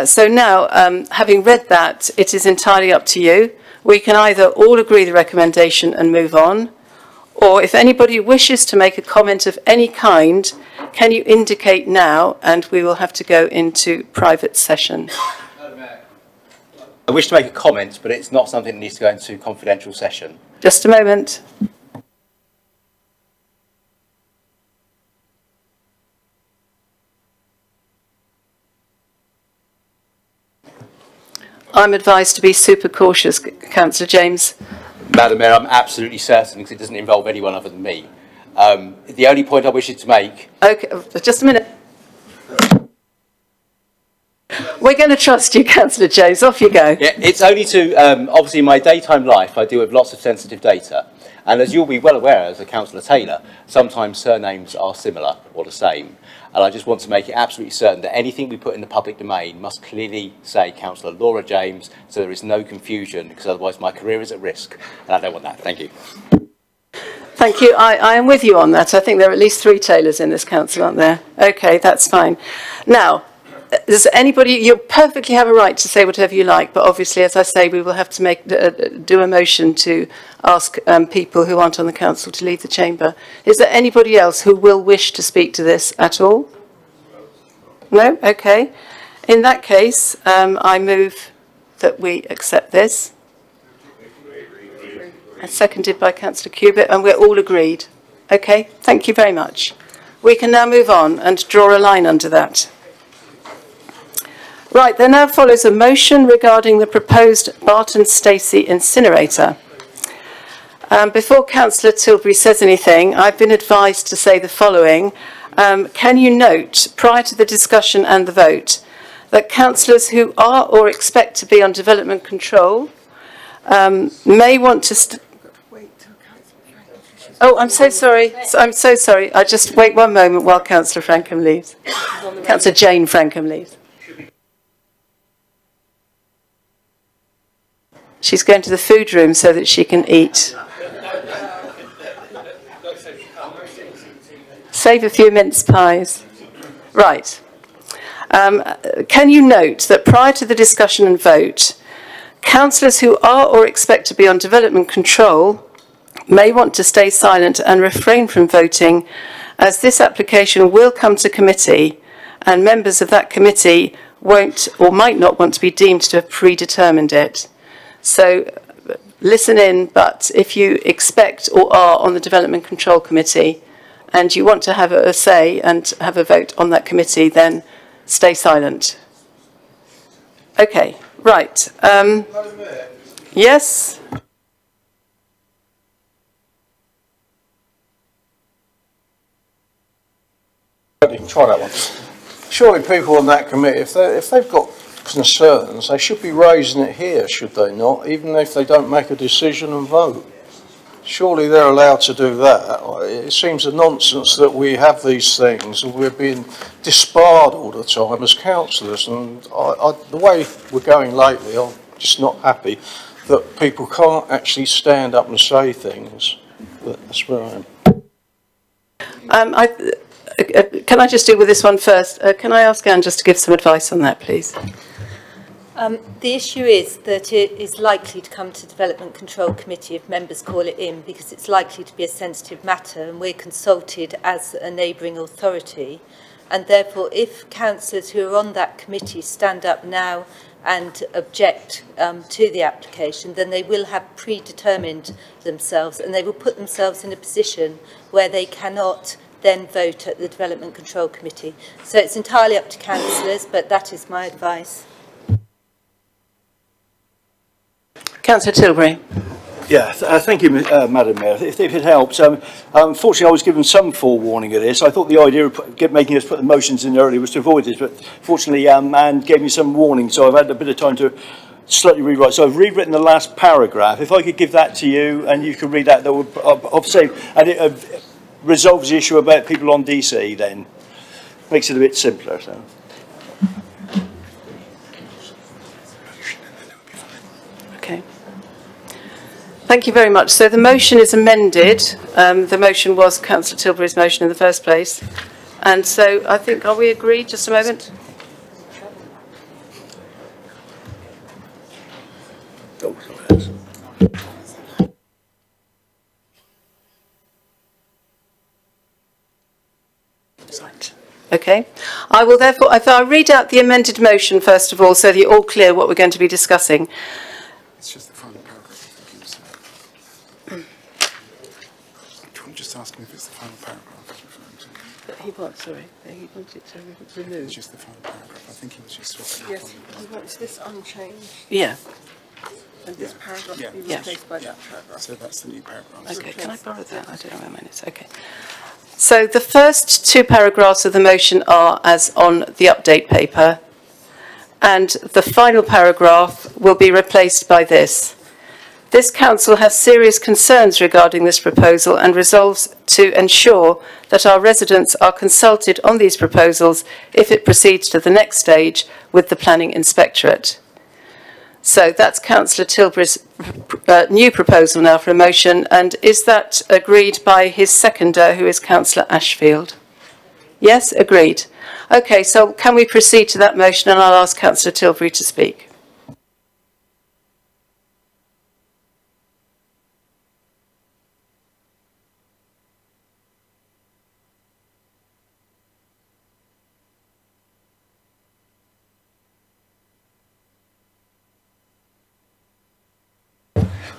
A: So now, having read that, it is entirely up to you. We can either all agree the recommendation and move on, or if anybody wishes to make a comment of any kind, can you indicate now, and we will have to go into private session.
Q: I wish to make a comment, but it's not something that needs to go into confidential session.
A: Just a moment. I'm advised to be super cautious, Councillor James.
Q: Madam Mayor, I'm absolutely certain, because it doesn't involve anyone other than me, The only point I wish to make...
A: Okay, just a minute. We're going to trust you, Councillor James. Off you go.
Q: Yeah, it's only to, obviously in my daytime life, I deal with lots of sensitive data. And as you'll be well aware as a Councillor Taylor, sometimes surnames are similar or the same. And I just want to make it absolutely certain that anything we put in the public domain must clearly say Councillor Laura James, so there is no confusion, because otherwise my career is at risk. And I don't want that. Thank you.
A: Thank you. I am with you on that. I think there are at least 3 Taylors in this council, aren't there? Okay, that's fine. Now, does anybody, you perfectly have a right to say whatever you like, but obviously, as I say, we will have to do a motion to ask people who aren't on the council to leave the chamber. Is there anybody else who will wish to speak to this at all? No? Okay. In that case, I move that we accept this. Seconded by Councillor Cubitt, and we're all agreed. Okay, thank you very much. We can now move on and draw a line under that. Right, there now follows a motion regarding the proposed Barton Stacey Incinerator. Before Councillor Tilbury says anything, I've been advised to say the following. Can you note, prior to the discussion and the vote, that councillors who are or expect to be on development control may want to... Oh, I'm so sorry. I'm so sorry. I just wait one moment while Councillor Frankham leaves. Councillor Jane Frankham leaves. She's going to the food room so that she can eat. Save a few mince pies. Right. Can you note that prior to the discussion and vote, councillors who are or expect to be on development control may want to stay silent and refrain from voting, as this application will come to committee and members of that committee won't or might not want to be deemed to have predetermined it. So listen in, but if you expect or are on the Development Control Committee and you want to have a say and have a vote on that committee, then stay silent. Okay, right. Yes?
N: Try that one. Surely people on that committee, if they've got concerns, they should be raising it here, should they not? Even if they don't make a decision and vote. Surely they're allowed to do that. It seems a nonsense that we have these things and we're being disbarred all the time as councillors. And the way we're going lately, I'm just not happy that people can't actually stand up and say things. But that's where I am.
A: Can I just deal with this one first? Can I ask Anne just to give some advice on that, please?
H: The issue is that it is likely to come to Development Control Committee if members call it in, because it's likely to be a sensitive matter and we're consulted as a neighbouring authority. And therefore, if councillors who are on that committee stand up now and object to the application, then they will have predetermined themselves and they will put themselves in a position where they cannot then vote at the Development Control Committee. So it's entirely up to councillors, but that is my advice.
A: Councillor Tilbury.
I: Yeah, thank you, Madam Mayor. If it helps, unfortunately I was given some forewarning of this. I thought the idea of making us put the motions in early was to avoid this, but fortunately Anne gave me some warning, so I've had a bit of time to slightly rewrite. So I've rewritten the last paragraph. If I could give that to you and you could read that, that would obviously, and it resolves the issue about people on DC then. Makes it a bit simpler. So.
A: Okay. Thank you very much. So the motion is amended. The motion was Councillor Tilbury's motion in the first place. And so I think, are we agreed? Just a moment. Okay. I will therefore, if I read out the amended motion first of all, so that you're all clear what we're going to be discussing.
R: It's just the final paragraph. I'm just asking if it's the final paragraph.
A: But he wants, sorry, he wanted it to remove.
R: It's just the final paragraph. I think he was just swapping.
K: Yes, he wants this unchanged.
A: Yeah.
K: And this paragraph
R: Yeah.
K: be
A: Yeah.
K: replaced by that paragraph.
R: So that's the new paragraph.
A: Okay, can I borrow that? I don't know where mine is. Okay. So the first two paragraphs of the motion are as on the update paper, and the final paragraph will be replaced by this. This council has serious concerns regarding this proposal and resolves to ensure that our residents are consulted on these proposals if it proceeds to the next stage with the Planning Inspectorate. So that's Councillor Tilbury's new proposal now for a motion, and is that agreed by his seconder, who is Councillor Ashfield? Yes, agreed. Okay, so can we proceed to that motion, and I'll ask Councillor Tilbury to speak.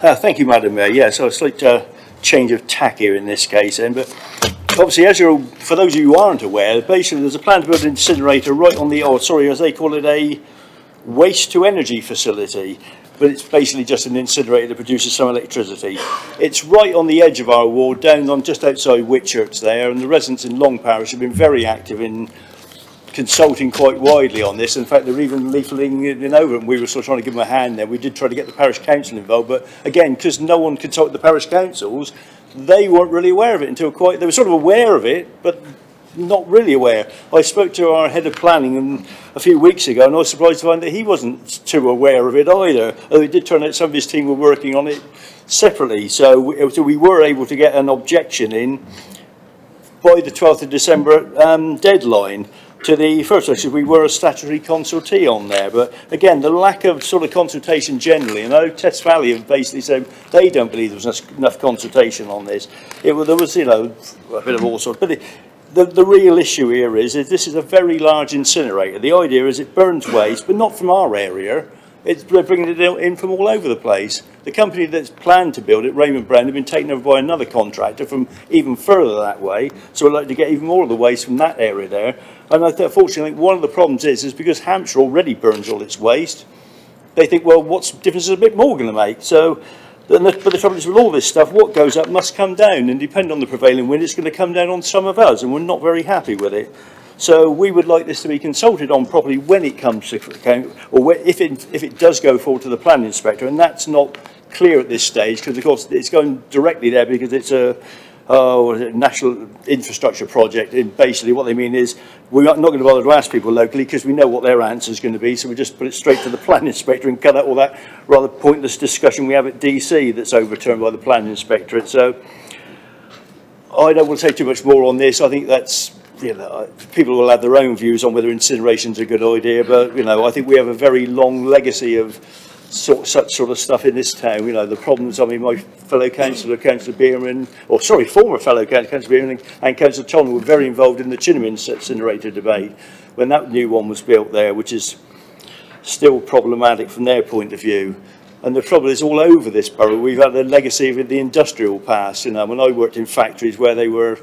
I: Thank you, Madam Mayor. Yeah, so it's like a change of tack here in this case, then. But obviously, for those of you who aren't aware, basically there's a plan to build an incinerator right on the, as they call it, a waste-to-energy facility. But it's basically just an incinerator that produces some electricity. It's right on the edge of our ward, down on just outside Whitchurch there, and the residents in Long Parish have been very active in consulting quite widely on this. In fact, they're even leafleting in over, and we were sort of trying to give them a hand there. We did try to get the parish council involved, but again, because no one consulted the parish councils, they weren't really aware of it until they were sort of aware of it, but not really aware. I spoke to our head of planning a few weeks ago, and I was surprised to find that he wasn't too aware of it either. Although it did turn out some of his team were working on it separately, so we were able to get an objection in by the 12th of December deadline. To the first question, we were a statutory consultee on there, but again, the lack of sort of consultation generally, and I know Tess Valley have basically said they don't believe there was enough consultation on this. There was, a bit of all sorts, but the real issue here is this is a very large incinerator. The idea is it burns waste, but not from our area. They're bringing it in from all over the place. The company that's planned to build it, Raymond Brown, have been taken over by another contractor from even further that way, so we'd like to get even more of the waste from that area there. And unfortunately, one of the problems is because Hampshire already burns all its waste, they think, well, what's the difference is a bit more going to make? So, but the trouble is with all this stuff, what goes up must come down, and depending on the prevailing wind, it's going to come down on some of us, and we're not very happy with it. So we would like this to be consulted on properly when it comes to account, or if it does go forward to the planning inspector, and that's not clear at this stage because, of course, it's going directly there because it's a national infrastructure project. And basically what they mean is we're not going to bother to ask people locally because we know what their answer is going to be, so we just put it straight to the planning inspector and cut out all that rather pointless discussion we have at DC that's overturned by the planning inspectorate. So I don't want to say too much more on this. I think that's, people will have their own views on whether incineration is a good idea, but I think we have a very long legacy of such sort of stuff in this town. The problems, my fellow councillor, Councillor Bierman, former fellow Councillor Bierman and Councillor Tom were very involved in the Chinham incinerator debate when that new one was built there, which is still problematic from their point of view. And the trouble is all over this borough, we've had a legacy of the industrial past. When I worked in factories where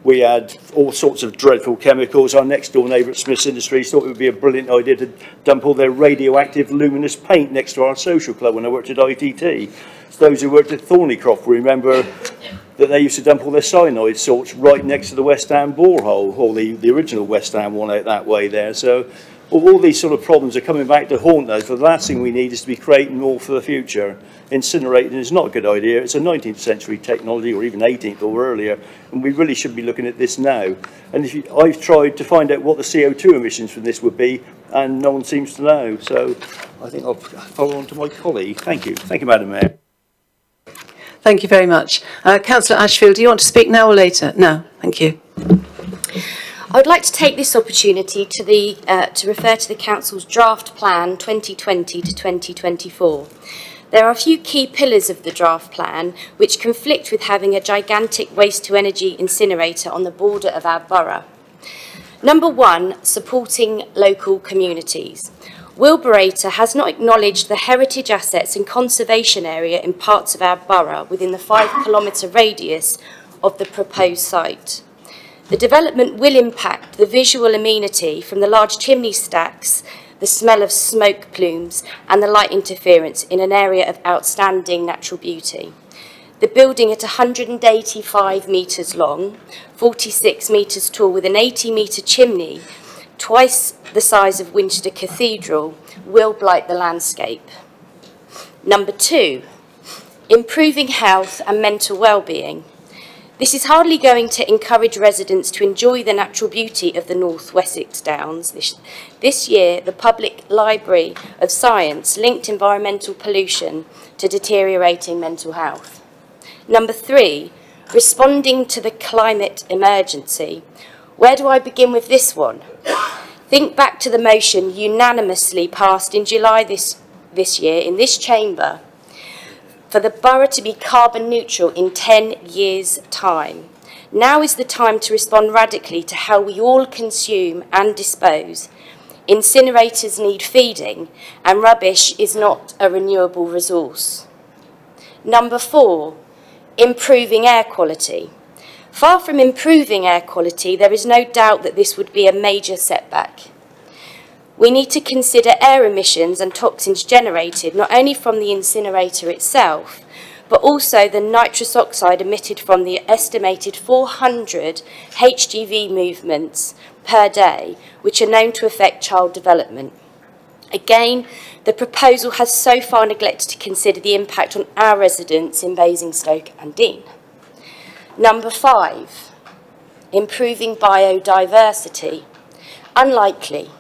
I: we had all sorts of dreadful chemicals. Our next door neighbour at Smith's Industries thought it would be a brilliant idea to dump all their radioactive luminous paint next to our social club when I worked at ITT. So those who worked at Thornycroft will remember that they used to dump all their cyanide salts right next to the West Ham borehole, or the original West Ham one out that way there. So all these sort of problems are coming back to haunt us. But the last thing we need is to be creating more for the future. Incinerating is not a good idea. It's a 19th century technology, or even 18th or earlier, and we really should be looking at this now. And I've tried to find out what the CO2 emissions from this would be, and no one seems to know. So I think I'll follow on to my colleague. Thank you. Thank you, Madam Mayor.
A: Thank you very much. Councillor Ashfield, do you want to speak now or later? No, thank you.
S: I would like to take this opportunity to refer to the Council's draft plan 2020 to 2024. There are a few key pillars of the draft plan which conflict with having a gigantic waste-to-energy incinerator on the border of our borough. Number one, supporting local communities. Wilburata has not acknowledged the heritage assets and conservation area in parts of our borough within the 5-kilometre radius of the proposed site. The development will impact the visual amenity from the large chimney stacks the smell of smoke plumes and the light interference in an area of outstanding natural beauty. The building at 185 metres long, 46 metres tall with an 80-metre chimney, twice the size of Winchester Cathedral, will blight the landscape. Number 2, improving health and mental well-being. This is hardly going to encourage residents to enjoy the natural beauty of the North Wessex Downs. This year, the Public Library of Science linked environmental pollution to deteriorating mental health. Number 3, responding to the climate emergency. Where do I begin with this one? Think back to the motion unanimously passed in July this year in this chamber for the borough to be carbon neutral in 10 years' time. Now is the time to respond radically to how we all consume and dispose. Incinerators need feeding, and rubbish is not a renewable resource. Number 4, improving air quality. Far from improving air quality, there is no doubt that this would be a major setback. We need to consider air emissions and toxins generated not only from the incinerator itself, but also the nitrous oxide emitted from the estimated 400 HGV movements per day, which are known to affect child development. Again, the proposal has so far neglected to consider the impact on our residents in Basingstoke and Dean. Number 5, improving biodiversity. Unlikely.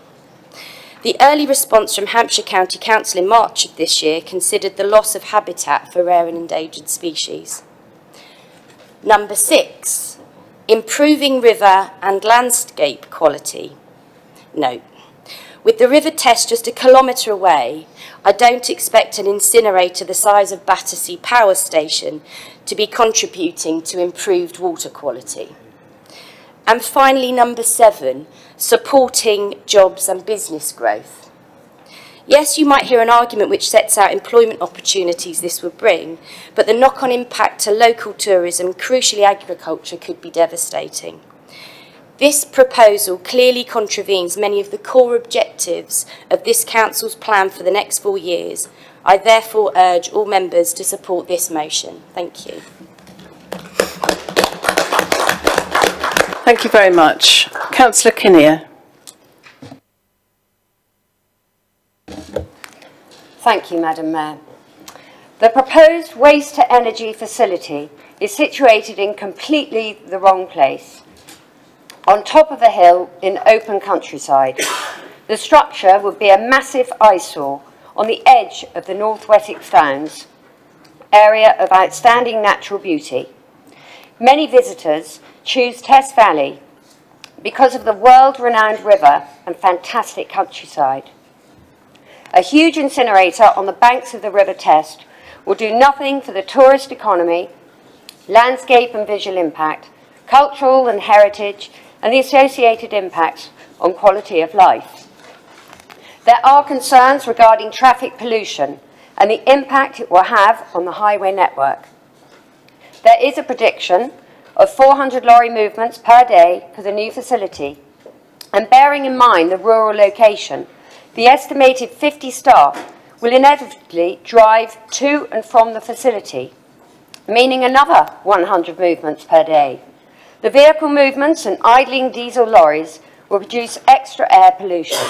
S: The early response from Hampshire County Council in March of this year considered the loss of habitat for rare and endangered species. Number 6, improving river and landscape quality. No. With the river test just a kilometre away, I don't expect an incinerator the size of Battersea Power Station to be contributing to improved water quality. And finally, number 7, supporting jobs and business growth. Yes, you might hear an argument which sets out employment opportunities this would bring, but the knock-on impact to local tourism, crucially agriculture, could be devastating. This proposal clearly contravenes many of the core objectives of this Council's plan for the next 4 years. I therefore urge all members to support this motion. Thank you.
A: Thank you very much. Councillor Kinnear.
T: Thank you, Madam Mayor. The proposed waste-to-energy facility is situated in completely the wrong place, on top of a hill in open countryside. The structure would be a massive eyesore on the edge of the North Wessex Downs, area of outstanding natural beauty. Many visitors choose Test Valley because of the world-renowned river and fantastic countryside. A huge incinerator on the banks of the River Test will do nothing for the tourist economy, landscape and visual impact, cultural and heritage, and the associated impacts on quality of life. There are concerns regarding traffic pollution and the impact it will have on the highway network. There is a prediction of 400 lorry movements per day for the new facility, and bearing in mind the rural location, the estimated 50 staff will inevitably drive to and from the facility, meaning another 100 movements per day. The vehicle movements and idling diesel lorries will produce extra air pollution.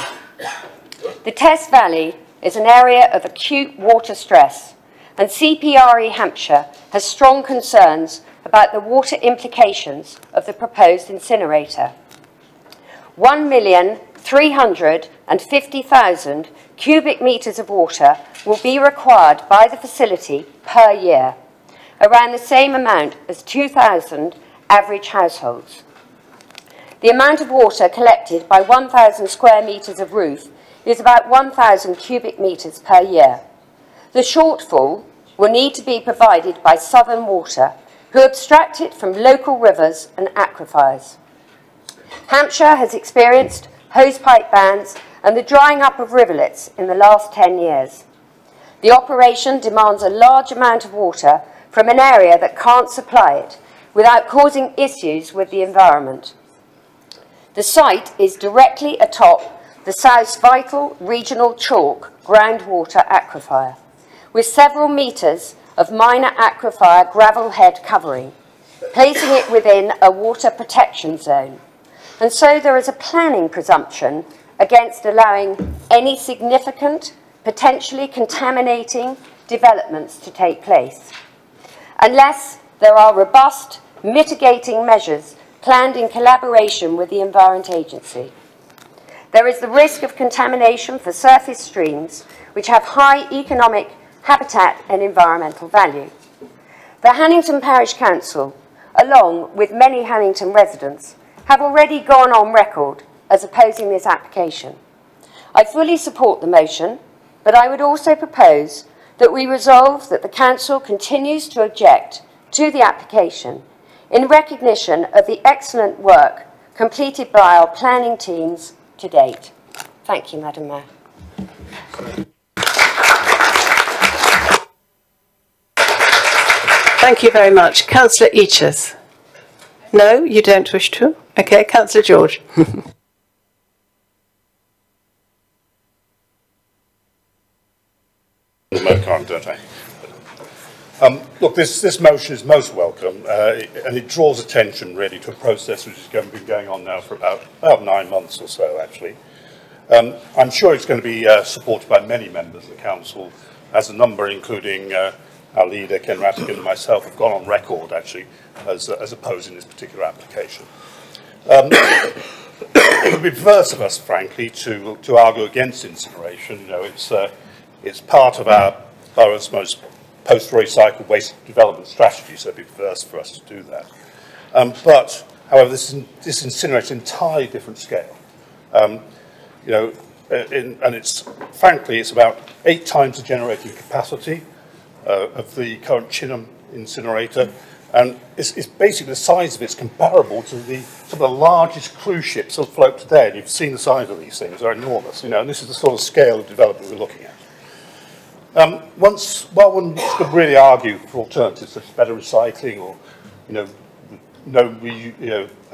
T: The Test Valley is an area of acute water stress, and CPRE Hampshire has strong concerns about the water implications of the proposed incinerator. 1,350,000 cubic metres of water will be required by the facility per year, around the same amount as 2,000 average households. The amount of water collected by 1,000 square metres of roof is about 1,000 cubic metres per year. The shortfall will need to be provided by Southern Water, who abstract it from local rivers and aquifers. Hampshire has experienced hosepipe bans and the drying up of rivulets in the last 10 years. The operation demands a large amount of water from an area that can't supply it without causing issues with the environment. The site is directly atop the South's vital regional chalk groundwater aquifer, with several metres of minor aquifer gravel head covering, placing it within a water protection zone. And so there is a planning presumption against allowing any significant, potentially contaminating developments to take place, unless there are robust mitigating measures planned in collaboration with the Environment Agency. There is the risk of contamination for surface streams which have high economic, habitat and environmental value. The Hannington Parish Council, along with many Hannington residents, have already gone on record as opposing this application. I fully support the motion, but I would also propose that we resolve that the Council continues to object to the application in recognition of the excellent work completed by our planning teams to date. Thank you, Madam Mayor.
A: Thank you very much. Councillor Eaches. No, you don't wish to? Okay, Councillor George.
U: Don't I? Look, this motion is most welcome, and it draws attention really to a process which has been going on now for about 9 months or so, actually. I'm sure it's going to be supported by many members of the council, as a number, including our leader, Ken Rattigan, and myself, have gone on record, actually, as opposing this particular application. It would be perverse of us, frankly, to argue against incineration. You know, it's part of our borough's most post-recycled waste development strategy, so it'd be perverse for us to do that. But, however, this incinerates an entirely different scale. You know, and frankly, it's about 8 times the generating capacity of the current Chinham incinerator, and it's basically the size of it's comparable to some of the largest cruise ships afloat today. And you've seen the size of these things; they're enormous. You know, and this is the sort of scale of development we're looking at. While one could really argue for alternatives such as better recycling or,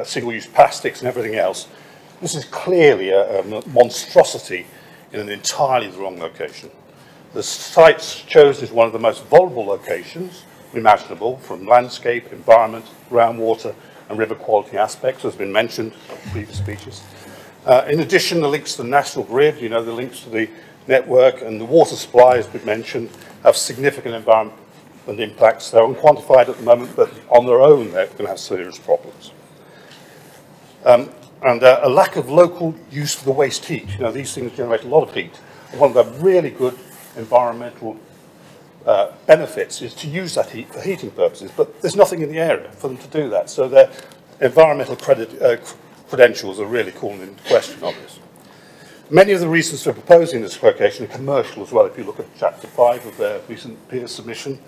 U: single-use plastics and everything else, this is clearly a monstrosity in an entirely the wrong location. The site's chosen is one of the most vulnerable locations imaginable from landscape, environment, groundwater and river quality aspects, as has been mentioned in previous speeches. In addition, the links to the national grid, the links to the network and the water supply, as we've mentioned, have significant environmental impacts. They're unquantified at the moment, but on their own, they're going to have serious problems. And a lack of local use for the waste heat. These things generate a lot of heat. And one of the really good environmental benefits is to use that heat for heating purposes, but there's nothing in the area for them to do that. So their environmental credentials are really calling into question on this. Many of the reasons for proposing this location are commercial as well, if you look at Chapter 5 of their recent peer submission.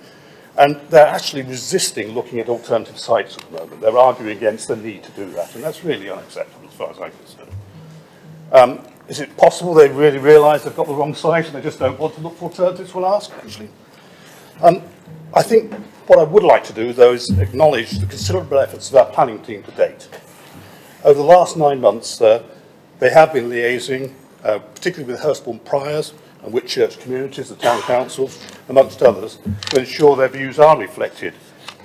U: And they're actually resisting looking at alternative sites at the moment. They're arguing against the need to do that, and that's really unacceptable as far as I'm concerned. Is it possible they really realise they've got the wrong site and they just don't want to look for alternatives? We'll ask, actually. I think what I would like to do, though, is acknowledge the considerable efforts of our planning team to date. Over the last 9 months, they have been liaising, particularly with Hurstbourne Priors and Whitchurch communities, the town councils, amongst others, to ensure their views are reflected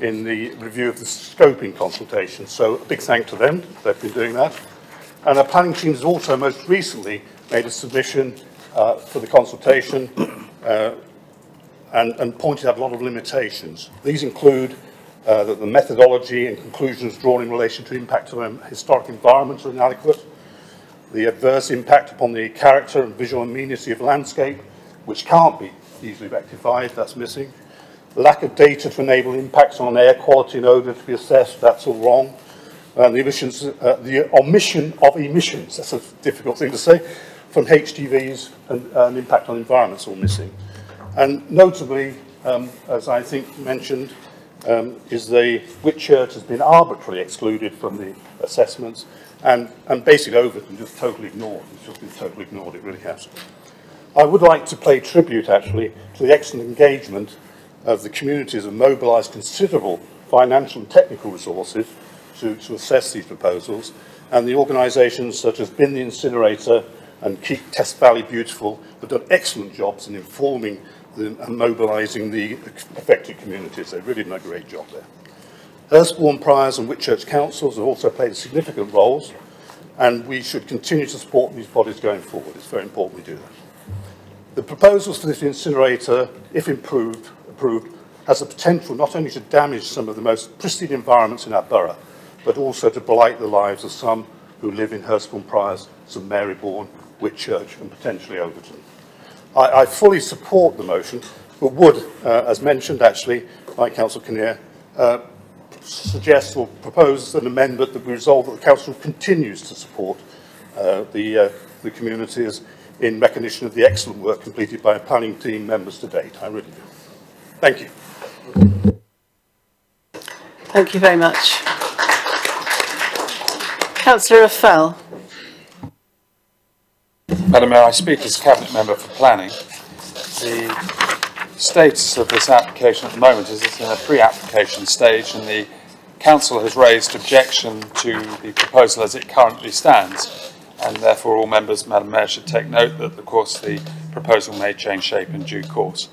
U: in the review of the scoping consultation. So a big thank to them, they've been doing that. And our planning team has also most recently made a submission for the consultation and pointed out a lot of limitations. These include that the methodology and conclusions drawn in relation to impact on historic environments are inadequate, the adverse impact upon the character and visual amenity of landscape, which can't be easily rectified, that's missing, the lack of data to enable impacts on air quality and odour to be assessed, that's all wrong, and the omission of emissions, that's a difficult thing to say, from HGVs and impact on environments all missing. And notably, as I think mentioned, is the Whitchurch has been arbitrarily excluded from the assessments, and basically Overton just totally ignored. It's just been totally ignored, it really has. I would like to pay tribute, actually, to the excellent engagement of the communities and mobilised considerable financial and technical resources to assess these proposals, and the organisations such as Bin the Incinerator, and keep Test Valley beautiful. They've done excellent jobs in informing and mobilising the affected communities. They've really done a great job there. Hurstbourne Priors and Whitchurch councils have also played significant roles, and we should continue to support these bodies going forward. It's very important we do that. The proposals for this incinerator, if approved, has the potential not only to damage some of the most pristine environments in our borough, but also to blight the lives of some who live in Hurstbourne Priors, St Marybourne, Whitchurch and potentially Overton. I fully support the motion, but would, as mentioned actually by Councillor Kinnear, suggest or propose an amendment that we resolve that the Council continues to support the communities in recognition of the excellent work completed by planning team members to date. I really do. Thank you.
A: Thank you very much. Councillor Fell.
L: Madam Mayor, I speak as Cabinet Member for Planning. The status of this application at the moment is it's in a pre-application stage, and the Council has raised objection to the proposal as it currently stands, and therefore all members, Madam Mayor, should take note that, of course, the proposal may change shape in due course.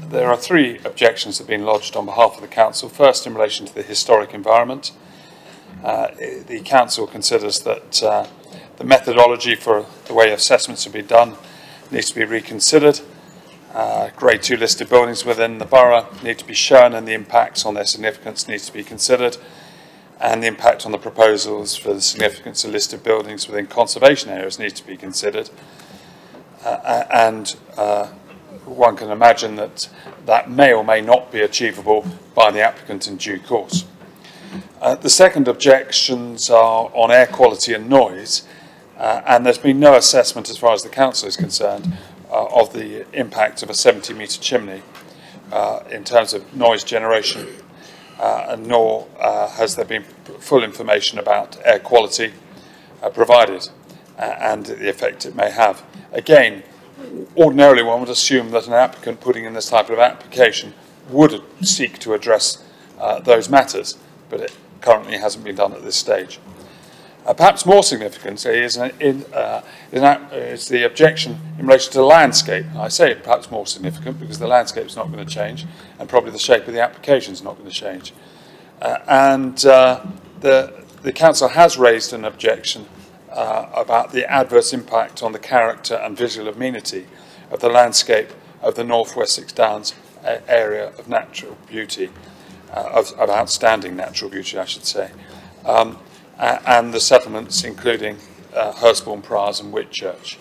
L: There are three objections that have been lodged on behalf of the Council. First, in relation to the historic environment. The Council considers that the methodology for the way assessments have been done needs to be reconsidered. Grade 2 listed buildings within the borough need to be shown, and the impacts on their significance needs to be considered, and the impact on the proposals for the significance of listed buildings within conservation areas needs to be considered. One can imagine that that may or may not be achievable by the applicant in due course. The second objections are on air quality and noise, and there's been no assessment as far as the Council is concerned of the impact of a 70-metre chimney in terms of noise generation, nor has there been full information about air quality provided and the effect it may have. Again, ordinarily one would assume that an applicant putting in this type of application would seek to address those matters, but it currently hasn't been done at this stage. Perhaps more significantly is the objection in relation to the landscape. I say it perhaps more significant because the landscape is not going to change, and probably the shape of the application is not going to change. The Council has raised an objection about the adverse impact on the character and visual amenity of the landscape of the North Wessex Downs area of natural beauty, of outstanding natural beauty, I should say, and the settlements including Hurstbourne Priors and Whitchurch.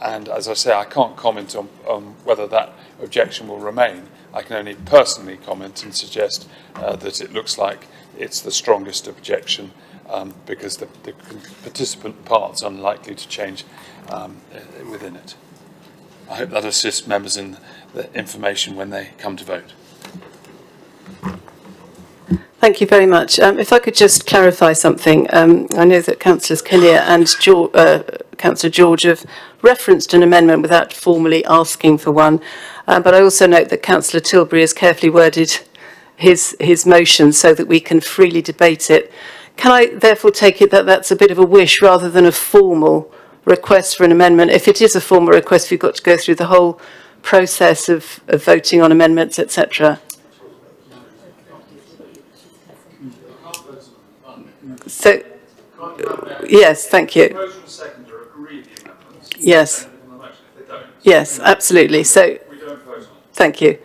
L: And as I say, I can't comment on whether that objection will remain. I can only personally comment and suggest that it looks like it's the strongest objection because the participant part's unlikely to change within it. I hope that assists members in the information when they come to vote.
A: Thank you very much. If I could just clarify something. I know that Councillors Kinnear and Councillor George have referenced an amendment without formally asking for one, but I also note that Councillor Tilbury has carefully worded his motion so that we can freely debate it. Can I therefore take it that that's a bit of a wish rather than a formal request for an amendment? If it is a formal request, we've got to go through the whole process of voting on amendments, etc. So, yes, thank you. Yes. Yes, absolutely. So, thank you.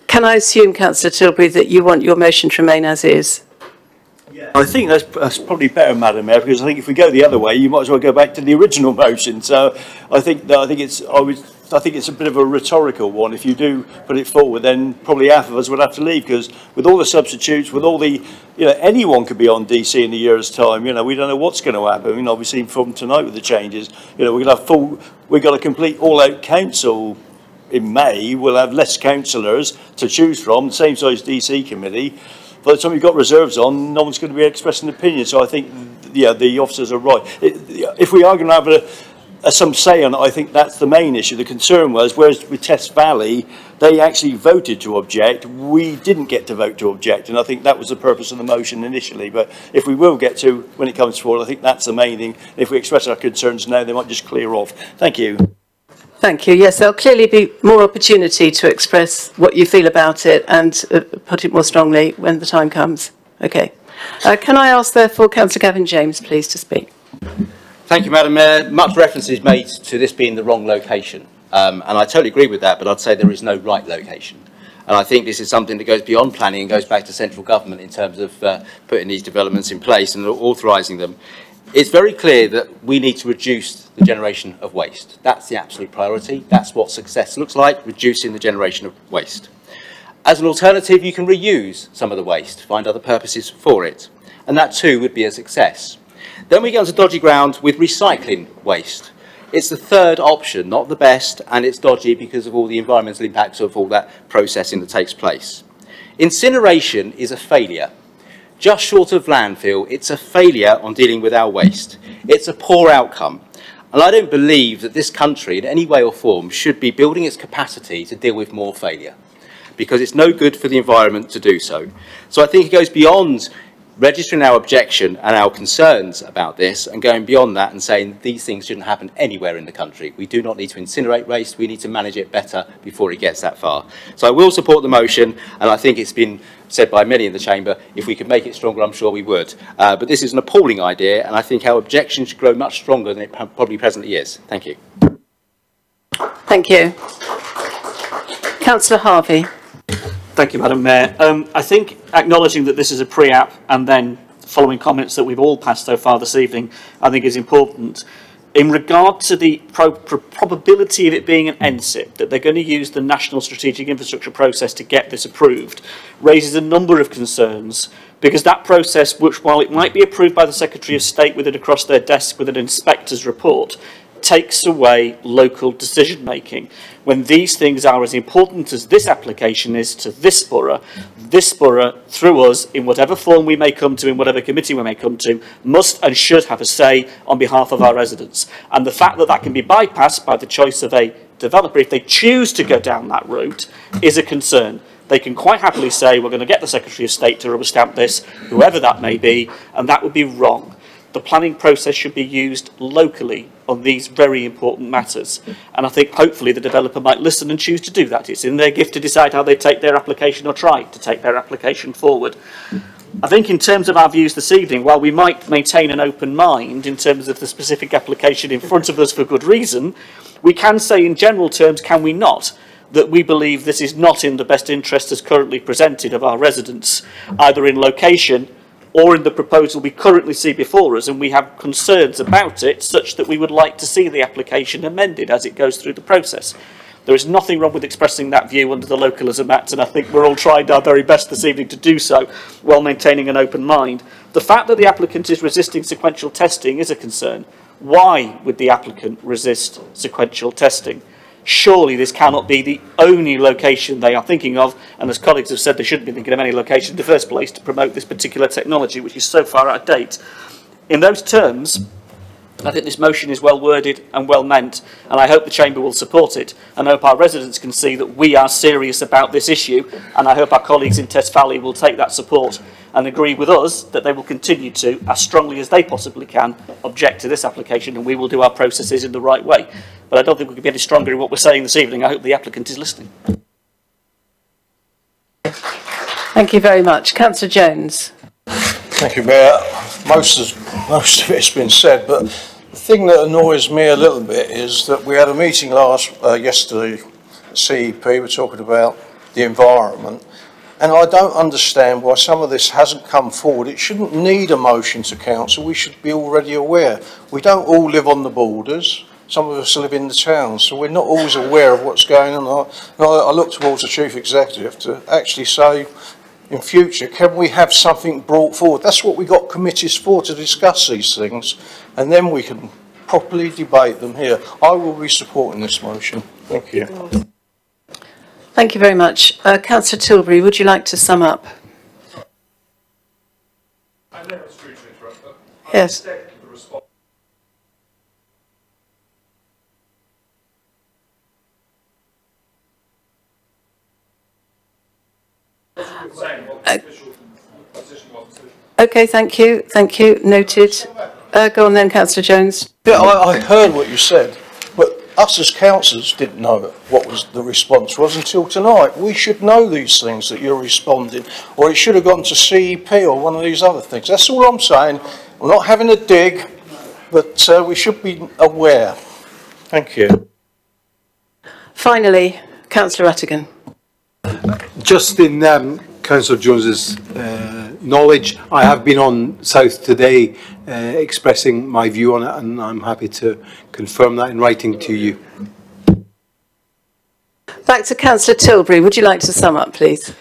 A: Can I assume, Councillor Tilbury, that you want your motion to remain as is?
I: I think that's probably better, Madam Mayor, because I think if we go the other way, you might as well go back to the original motion. So I think it's a bit of a rhetorical one. If you do put it forward, then probably half of us would have to leave, because with all the substitutes, with all the, anyone could be on DC in a year's time. We don't know what's going to happen. Obviously from tonight with the changes, we've got a complete all-out council in May. We'll have less councillors to choose from, the same size DC committee. By the time you've got reserves on, no one's going to be expressing an opinion. So I think, the officers are right. If we are going to have some say on it, I think that's the main issue. The concern was, whereas with Test Valley, they actually voted to object, we didn't get to vote to object, and I think that was the purpose of the motion initially. But if we will get to, when it comes forward, I think that's the main thing. If we express our concerns now, they might just clear off. Thank you.
A: Thank you. Yes, there'll clearly be more opportunity to express what you feel about it and put it more strongly when the time comes. Okay. Can I ask, therefore, Councillor Gavin James, please, to speak?
Q: Thank you, Madam Mayor. Much reference is made to this being the wrong location. And I totally agree with that, but I'd say there is no right location. And I think this is something that goes beyond planning and goes back to central government in terms of putting these developments in place and authorising them. It's very clear that we need to reduce the generation of waste. That's the absolute priority. That's what success looks like, reducing the generation of waste. As an alternative, you can reuse some of the waste, find other purposes for it. And that too would be a success. Then we go onto dodgy ground with recycling waste. It's the third option, not the best, and it's dodgy because of all the environmental impacts of all that processing that takes place. Incineration is a failure. Just short of landfill, it's a failure on dealing with our waste. It's a poor outcome. And I don't believe that this country, in any way or form, should be building its capacity to deal with more failure, because it's no good for the environment to do so. So I think it goes beyond registering our objection and our concerns about this and going beyond that and saying these things shouldn't happen anywhere in the country. We do not need to incinerate waste, we need to manage it better before it gets that far. So I will support the motion, and I think it's been said by many in the chamber, if we could make it stronger, I'm sure we would. But this is an appalling idea, and I think our objection should grow much stronger than it probably presently is. Thank you.
A: Thank you. Councillor Harvey.
B: Thank you, Madam Mayor. I think acknowledging that this is a pre-app and then following comments that we've all passed so far this evening, I think is important. In regard to the probability of it being an NSIP, that they're going to use the National Strategic Infrastructure process to get this approved, raises a number of concerns, because that process, which while it might be approved by the Secretary of State with it across their desk with an inspector's report, takes away local decision making. When these things are as important as this application is to this borough, through us, in whatever form we may come to, in whatever committee we may come to, must and should have a say on behalf of our residents. And the fact that that can be bypassed by the choice of a developer, if they choose to go down that route, is a concern. They can quite happily say, we're going to get the Secretary of State to rubber stamp this, whoever that may be, and that would be wrong. The planning process should be used locally on these very important matters. And I think hopefully the developer might listen and choose to do that. It's in their gift to decide how they take their application or try to take their application forward. I think in terms of our views this evening, while we might maintain an open mind in terms of the specific application in front of us for good reason, we can say in general terms, can we not, that we believe this is not in the best interest as currently presented of our residents, either in location or in the proposal we currently see before us, and we have concerns about it such that we would like to see the application amended as it goes through the process. There is nothing wrong with expressing that view under the Localism Act, and I think we're all trying our very best this evening to do so while maintaining an open mind. The fact that the applicant is resisting sequential testing is a concern. Why would the applicant resist sequential testing? Surely this cannot be the only location they are thinking of, and as colleagues have said, they shouldn't be thinking of any location in the first place to promote this particular technology, which is so far out of date. In those terms, I think this motion is well worded and well meant, and I hope the Chamber will support it, and I hope our residents can see that we are serious about this issue, and I hope our colleagues in Test Valley will take that support and agree with us that they will continue to, as strongly as they possibly can, object to this application, and we will do our processes in the right way. But I don't think we can be any stronger in what we're saying this evening. I hope the applicant is listening.
A: Thank you very much. Councillor Jones.
V: Thank you, Mayor. Most of it's been said, but the thing that annoys me a little bit is that we had a meeting yesterday at CEP. We're talking about the environment, and I don't understand why some of this hasn't come forward. It shouldn't need a motion to council. We should be already aware. We don't all live on the borders. Some of us live in the town, so we're not always aware of what's going on. I look towards the Chief Executive to actually say, in future, can we have something brought forward? That's what we got committees for, to discuss these things, and then we can properly debate them here. I will be supporting this motion. Thank you.
A: Thank you very much. Councillor Tilbury, would you like to sum up?
L: I know it's true to interrupt, but
A: yes. Okay, thank you. Thank you. Noted. Go on then, Councillor Jones.
V: Yeah, I heard what you said, but us as councillors didn't know what was the response was until tonight. We should know these things that you're responding, or it should have gone to CEP or one of these other things. That's all I'm saying. We're not having a dig, but we should be aware. Thank you.
A: Finally, Councillor Rattigan.
C: Just in Councillor Jones's knowledge, I have been on South today expressing my view on it, and I'm happy to confirm that in writing to you.
A: Back to Councillor Tilbury. Would you like to sum up, please?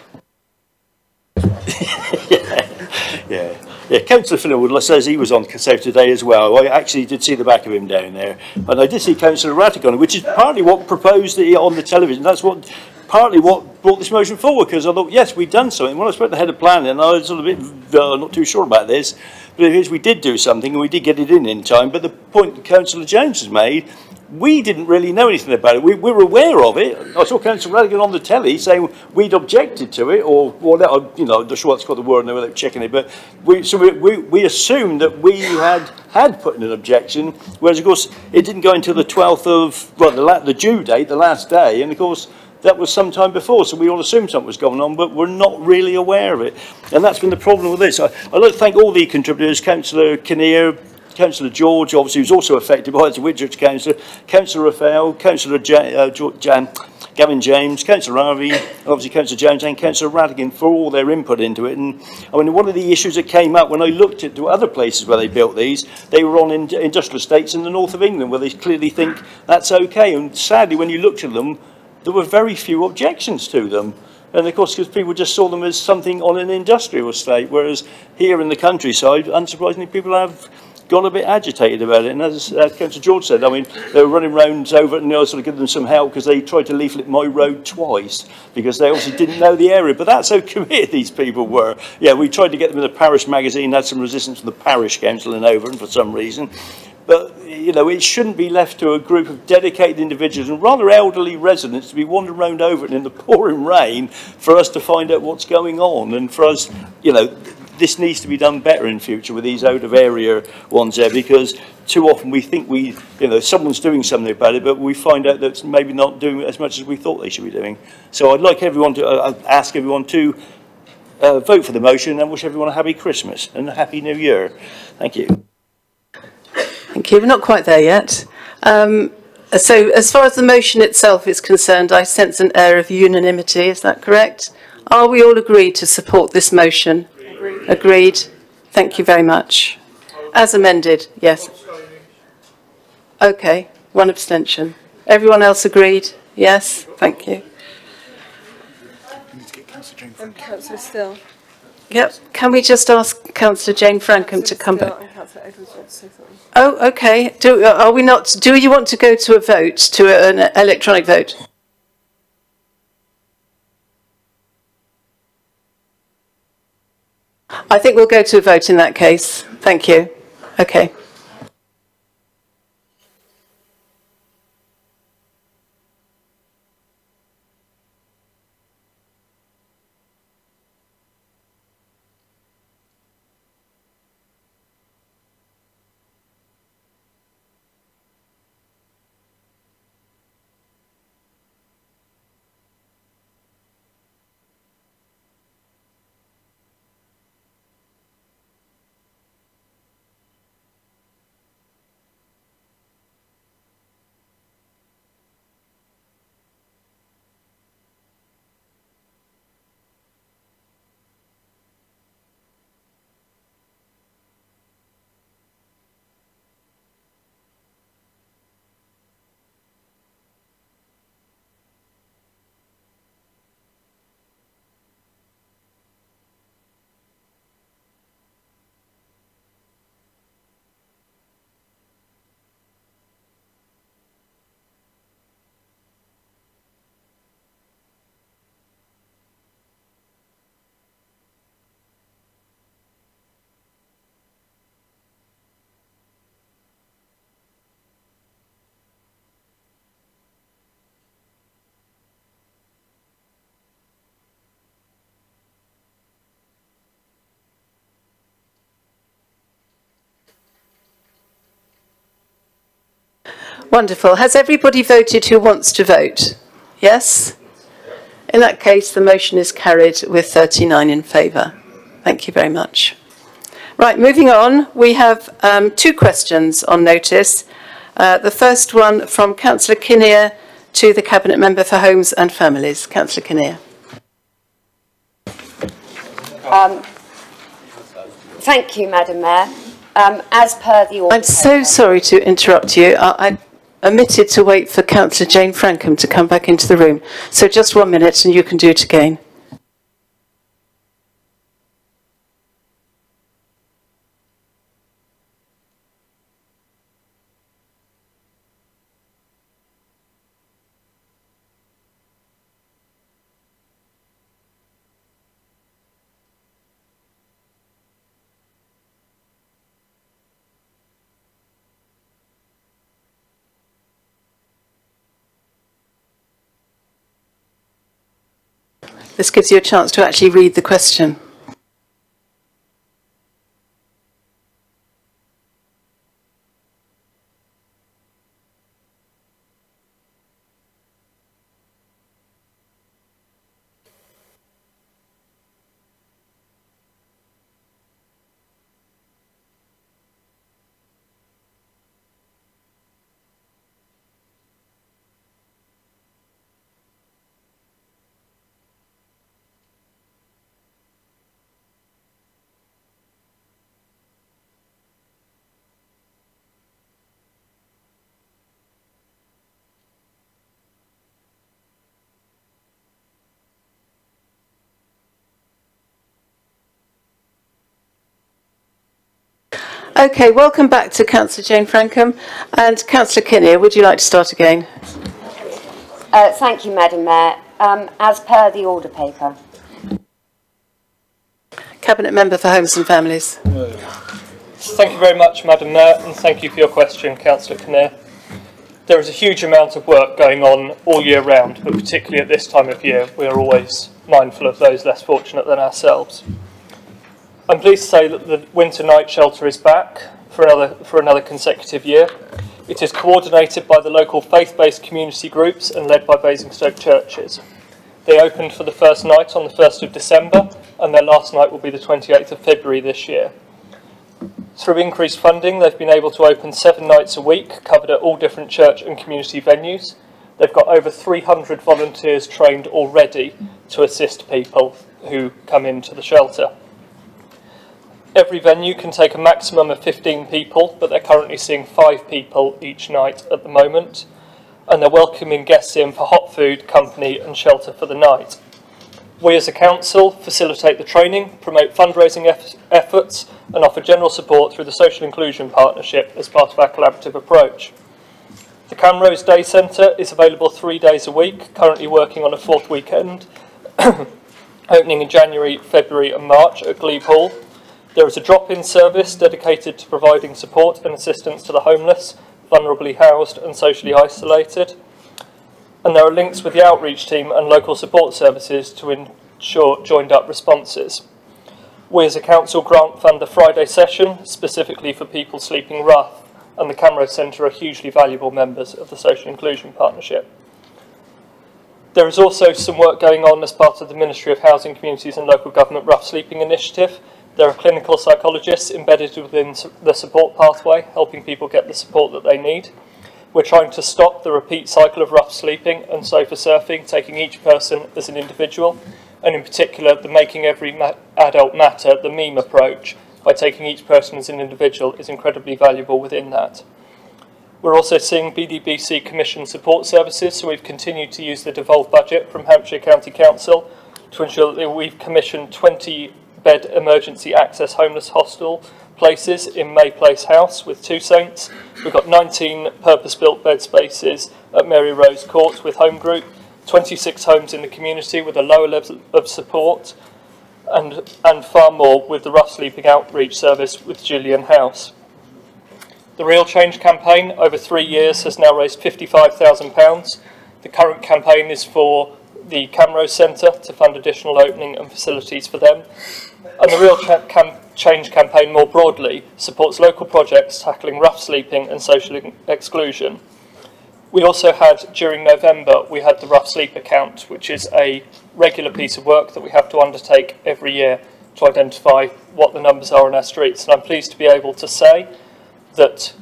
I: Yeah, Councillor Finnerwood says he was on South today as well. I actually did see the back of him down there. And I did see Councillor Rattigan, which is partly what proposed it on the television. That's what partly what brought this motion forward, because I thought, yes, we've done something. When I spoke to the head of planning, I was a little bit not too sure about this. But it is, we did do something, and we did get it in time. But the point that Councillor Jones has made, we didn't really know anything about it. We were aware of it. I saw Councillor Rattigan on the telly saying we'd objected to it, or whatever, you know, I'm not sure what's got the word, without checking it, but we assumed that we had put in an objection, whereas of course it didn't go until the 12th of, well, the due date, the last day, and of course that was some time before, so we all assumed something was going on, but we're not really aware of it. And that's been the problem with this. I'd like to thank all the contributors, Councillor Kinnear, Councillor George, obviously, who's also affected by it, the Whitchurch Councillor, Councillor Raphael, Councillor Gavin James, Councillor Harvey, obviously Councillor Jones and Councillor Rattigan for all their input into it. And I mean, one of the issues that came up when I looked at other places where they built these, they were on industrial estates in the north of England where they clearly think that's okay. And sadly, when you looked at them, there were very few objections to them. And of course, because people just saw them as something on an industrial estate, whereas here in the countryside, unsurprisingly, people have got a bit agitated about it. And as Councillor George said, I mean, they were running round over it, and I sort of give them some help because they tried to leaflet my road twice because they obviously didn't know the area. But that's how committed these people were. Yeah, we tried to get them in the parish magazine, had some resistance from the parish council in Over, and for some reason. But, you know, it shouldn't be left to a group of dedicated individuals and rather elderly residents to be wandering around Overton in the pouring rain for us to find out what's going on. And for us, you know, this needs to be done better in future with these out of area ones there, because too often we think someone's doing something about it, but we find out that it's maybe not doing as much as we thought they should be doing. So I'd like everyone to ask everyone to vote for the motion and wish everyone a happy Christmas and a happy New Year. Thank you.
A: Thank you. We're not quite there yet. So as far as the motion itself is concerned, I sense an air of unanimity. Is that correct? Are we all agreed to support this motion? Agreed. Thank you very much. As amended, yes. Okay, one abstention. Everyone else agreed? Yes, thank you.
K: Councillor Still.
A: Yep. Can we just ask Councillor Jane Frankham to come back? Oh, okay. Do you want to go to a vote, to an electronic vote? I think we'll go to a vote in that case. Thank you. Okay. Wonderful. Has everybody voted who wants to vote? Yes? In that case, the motion is carried with 39 in favour. Thank you very much. Right, moving on, we have 2 questions on notice. The first one from Councillor Kinnear to the Cabinet Member for Homes and Families. Councillor Kinnear.
T: Thank you, Madam Mayor. As per the order.
A: I'm so sorry to interrupt you. I omitted to wait for Councillor Jane Frankham to come back into the room. So just 1 minute and you can do it again. This gives you a chance to actually read the question. Okay, welcome back to Councillor Jane Frankham. And Councillor Kinnear, would you like to start again?
T: Thank you, Madam Mayor. As per the order paper.
A: Cabinet Member for Homes and Families.
M: Thank you very much, Madam Mayor, and thank you for your question, Councillor Kinnear. There is a huge amount of work going on all year round, but particularly at this time of year, we are always mindful of those less fortunate than ourselves. I'm pleased to say that the winter night shelter is back for another consecutive year. It is coordinated by the local faith-based community groups and led by Basingstoke churches. They opened for the first night on the 1st of December, and their last night will be the 28th of February this year. Through increased funding, they've been able to open 7 nights a week, covered at all different church and community venues. They've got over 300 volunteers trained already to assist people who come into the shelter. Every venue can take a maximum of 15 people, but they're currently seeing 5 people each night at the moment. And they're welcoming guests in for hot food, company and shelter for the night. We as a council facilitate the training, promote fundraising efforts and offer general support through the Social Inclusion Partnership as part of our collaborative approach. The Camrose Day Centre is available 3 days a week, currently working on a 4th weekend, opening in January, February and March at Glebe Hall. There is a drop-in service dedicated to providing support and assistance to the homeless, vulnerably housed and socially isolated. And there are links with the outreach team and local support services to ensure joined-up responses. We as a council grant fund the Friday session, specifically for people sleeping rough, and the Camrose Centre are hugely valuable members of the Social Inclusion Partnership. There is also some work going on as part of the Ministry of Housing, Communities and Local Government Rough Sleeping Initiative. There are clinical psychologists embedded within the support pathway, helping people get the support that they need. We're trying to stop the repeat cycle of rough sleeping and sofa surfing, taking each person as an individual, and in particular, the making every adult matter, the meme approach, by taking each person as an individual is incredibly valuable within that. We're also seeing BDBC commission support services, so we've continued to use the devolved budget from Hampshire County Council to ensure that we've commissioned 20-bed emergency access homeless hostel places in May Place House with 2 Saints. We've got 19 purpose-built bed spaces at Mary Rose Court with Home Group, 26 homes in the community with a lower level of support, and far more with the Rough Sleeping Outreach Service with Gillian House. The Real Change campaign over 3 years has now raised £55,000. The current campaign is for the Camrose Centre to fund additional opening and facilities for them. And the Real Change campaign more broadly supports local projects tackling rough sleeping and social exclusion. We also had, during November, we had the rough sleep account, which is a regular piece of work that we have to undertake every year to identify what the numbers are on our streets. And I'm pleased to be able to say that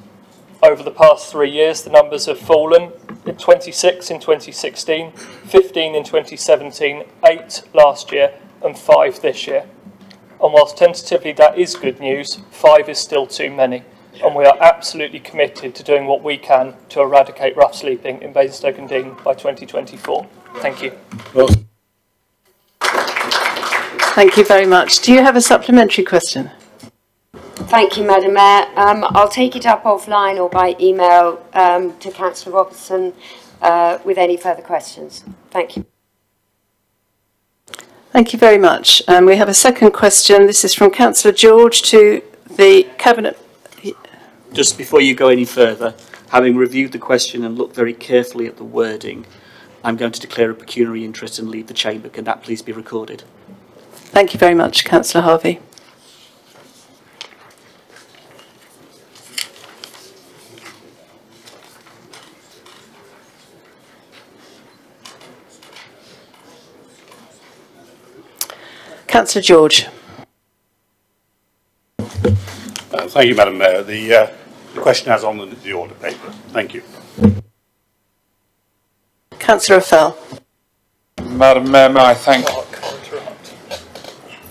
M: over the past 3 years, the numbers have fallen. 26 in 2016, 15 in 2017, 8 last year, and 5 this year. And whilst tentatively that is good news, 5 is still too many. And we are absolutely committed to doing what we can to eradicate rough sleeping in Basingstoke and Deane by 2024. Thank you.
A: Thank you very much. Do you have a supplementary question?
T: Thank you, Madam Mayor. I'll take it up offline or by email to Councillor Robertson with any further questions. Thank you.
A: Thank you very much. We have a second question. This is from Councillor George to the Cabinet.
B: Just before you go any further, having reviewed the question and looked very carefully at the wording, I'm going to declare a pecuniary interest and leave the chamber. Can that please be recorded?
A: Thank you very much, Councillor Harvey. Councillor George.
U: Thank you, Madam Mayor. The question has on the order paper. Thank you.
A: Councillor Fell.
L: Madam Mayor, may I thank...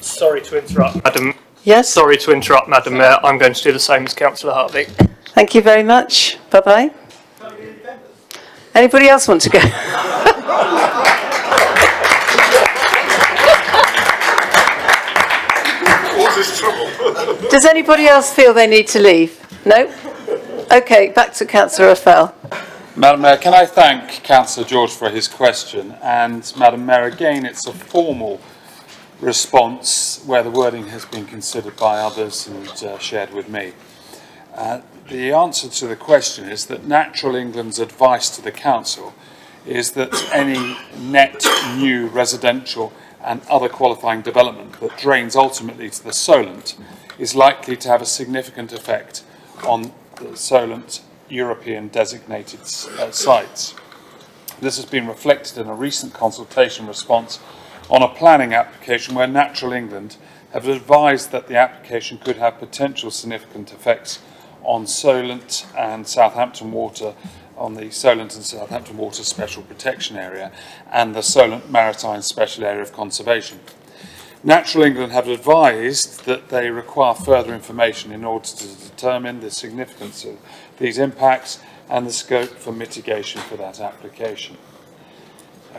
M: Sorry to interrupt, Madam.
A: Yes?
M: Sorry to interrupt, Madam Mayor. I'm going to do the same as Councillor Harvey.
A: Thank you very much. Bye-bye. Anybody else want to go? Does anybody else feel they need to leave? No? Okay, back to Councillor Fell.
L: Madam Mayor, can I thank Councillor George for his question? And Madam Mayor, again, it's a formal response where the wording has been considered by others and shared with me. The answer to the question is that Natural England's advice to the Council is that any net new residential and other qualifying development that drains ultimately to the Solent is likely to have a significant effect on the Solent European designated sites. This has been reflected in a recent consultation response on a planning application where Natural England have advised that the application could have potential significant effects on Solent and Southampton Water, on the Solent and Southampton Water Special Protection Area and the Solent Maritime Special Area of Conservation. Natural England have advised that they require further information in order to determine the significance of these impacts and the scope for mitigation for that application.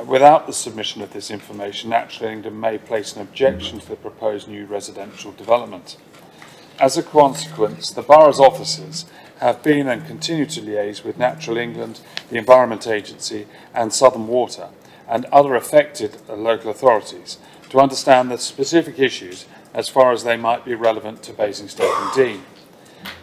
L: Without the submission of this information, Natural England may place an objection to the proposed new residential development. As a consequence, the borough's officers have been and continue to liaise with Natural England, the Environment Agency and Southern Water and other affected local authorities to understand the specific issues as far as they might be relevant to Basingstoke and Deane.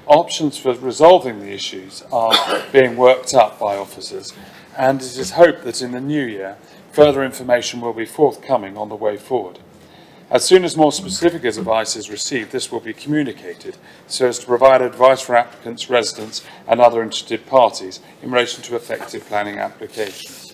L: Options for resolving the issues are being worked up by officers, and it is hoped that in the new year further information will be forthcoming on the way forward. As soon as more specific advice is received, this will be communicated so as to provide advice for applicants, residents and other interested parties in relation to effective planning applications.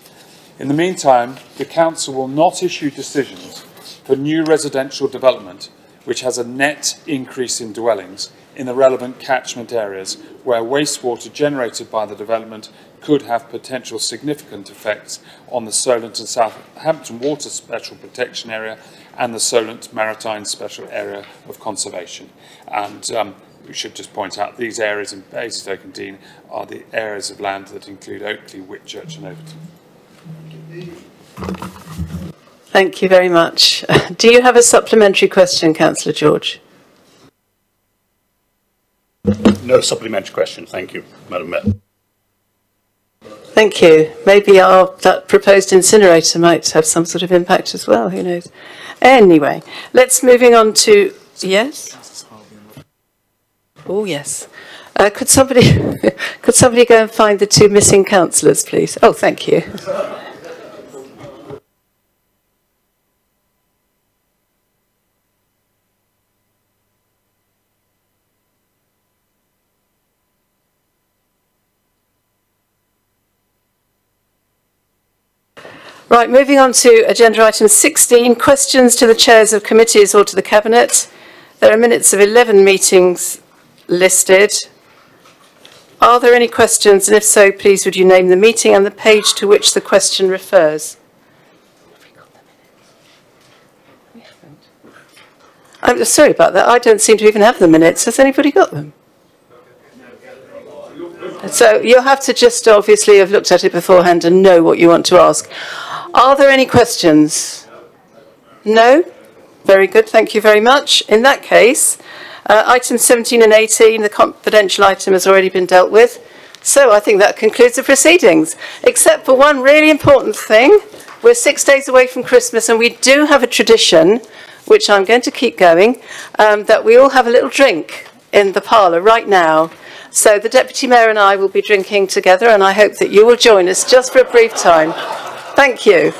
L: In the meantime, the Council will not issue decisions for new residential development which has a net increase in dwellings in the relevant catchment areas where wastewater generated by the development could have potential significant effects on the Solent and Southampton Water Special Protection Area and the Solent Maritime Special Area of Conservation. And we should just point out these areas in Basingstoke and Deane are the areas of land that include Oakley, Whitchurch and Overton.
A: Thank you very much. Do you have a supplementary question, Councillor George?
U: No supplementary question. Thank you, Madam Mayor.
A: Thank you. Maybe that proposed incinerator might have some sort of impact as well, who knows. Anyway, let's moving on to, yes? Oh, yes. Could somebody go and find the 2 missing councillors, please? Oh, thank you. Right, moving on to agenda item 16, questions to the chairs of committees or to the Cabinet. There are minutes of 11 meetings listed. Are there any questions? And if so, please would you name the meeting and the page to which the question refers? I'm sorry about that. I don't seem to even have the minutes. Has anybody got them? So you'll have to just obviously have looked at it beforehand and know what you want to ask. Are there any questions? No? Very good. Thank you very much. In that case, items 17 and 18, the confidential item has already been dealt with. So I think that concludes the proceedings, except for one really important thing. We're 6 days away from Christmas and we do have a tradition, which I'm going to keep going, that we all have a little drink in the parlour right now. So the Deputy Mayor and I will be drinking together and I hope that you will join us just for a brief time. Thank you.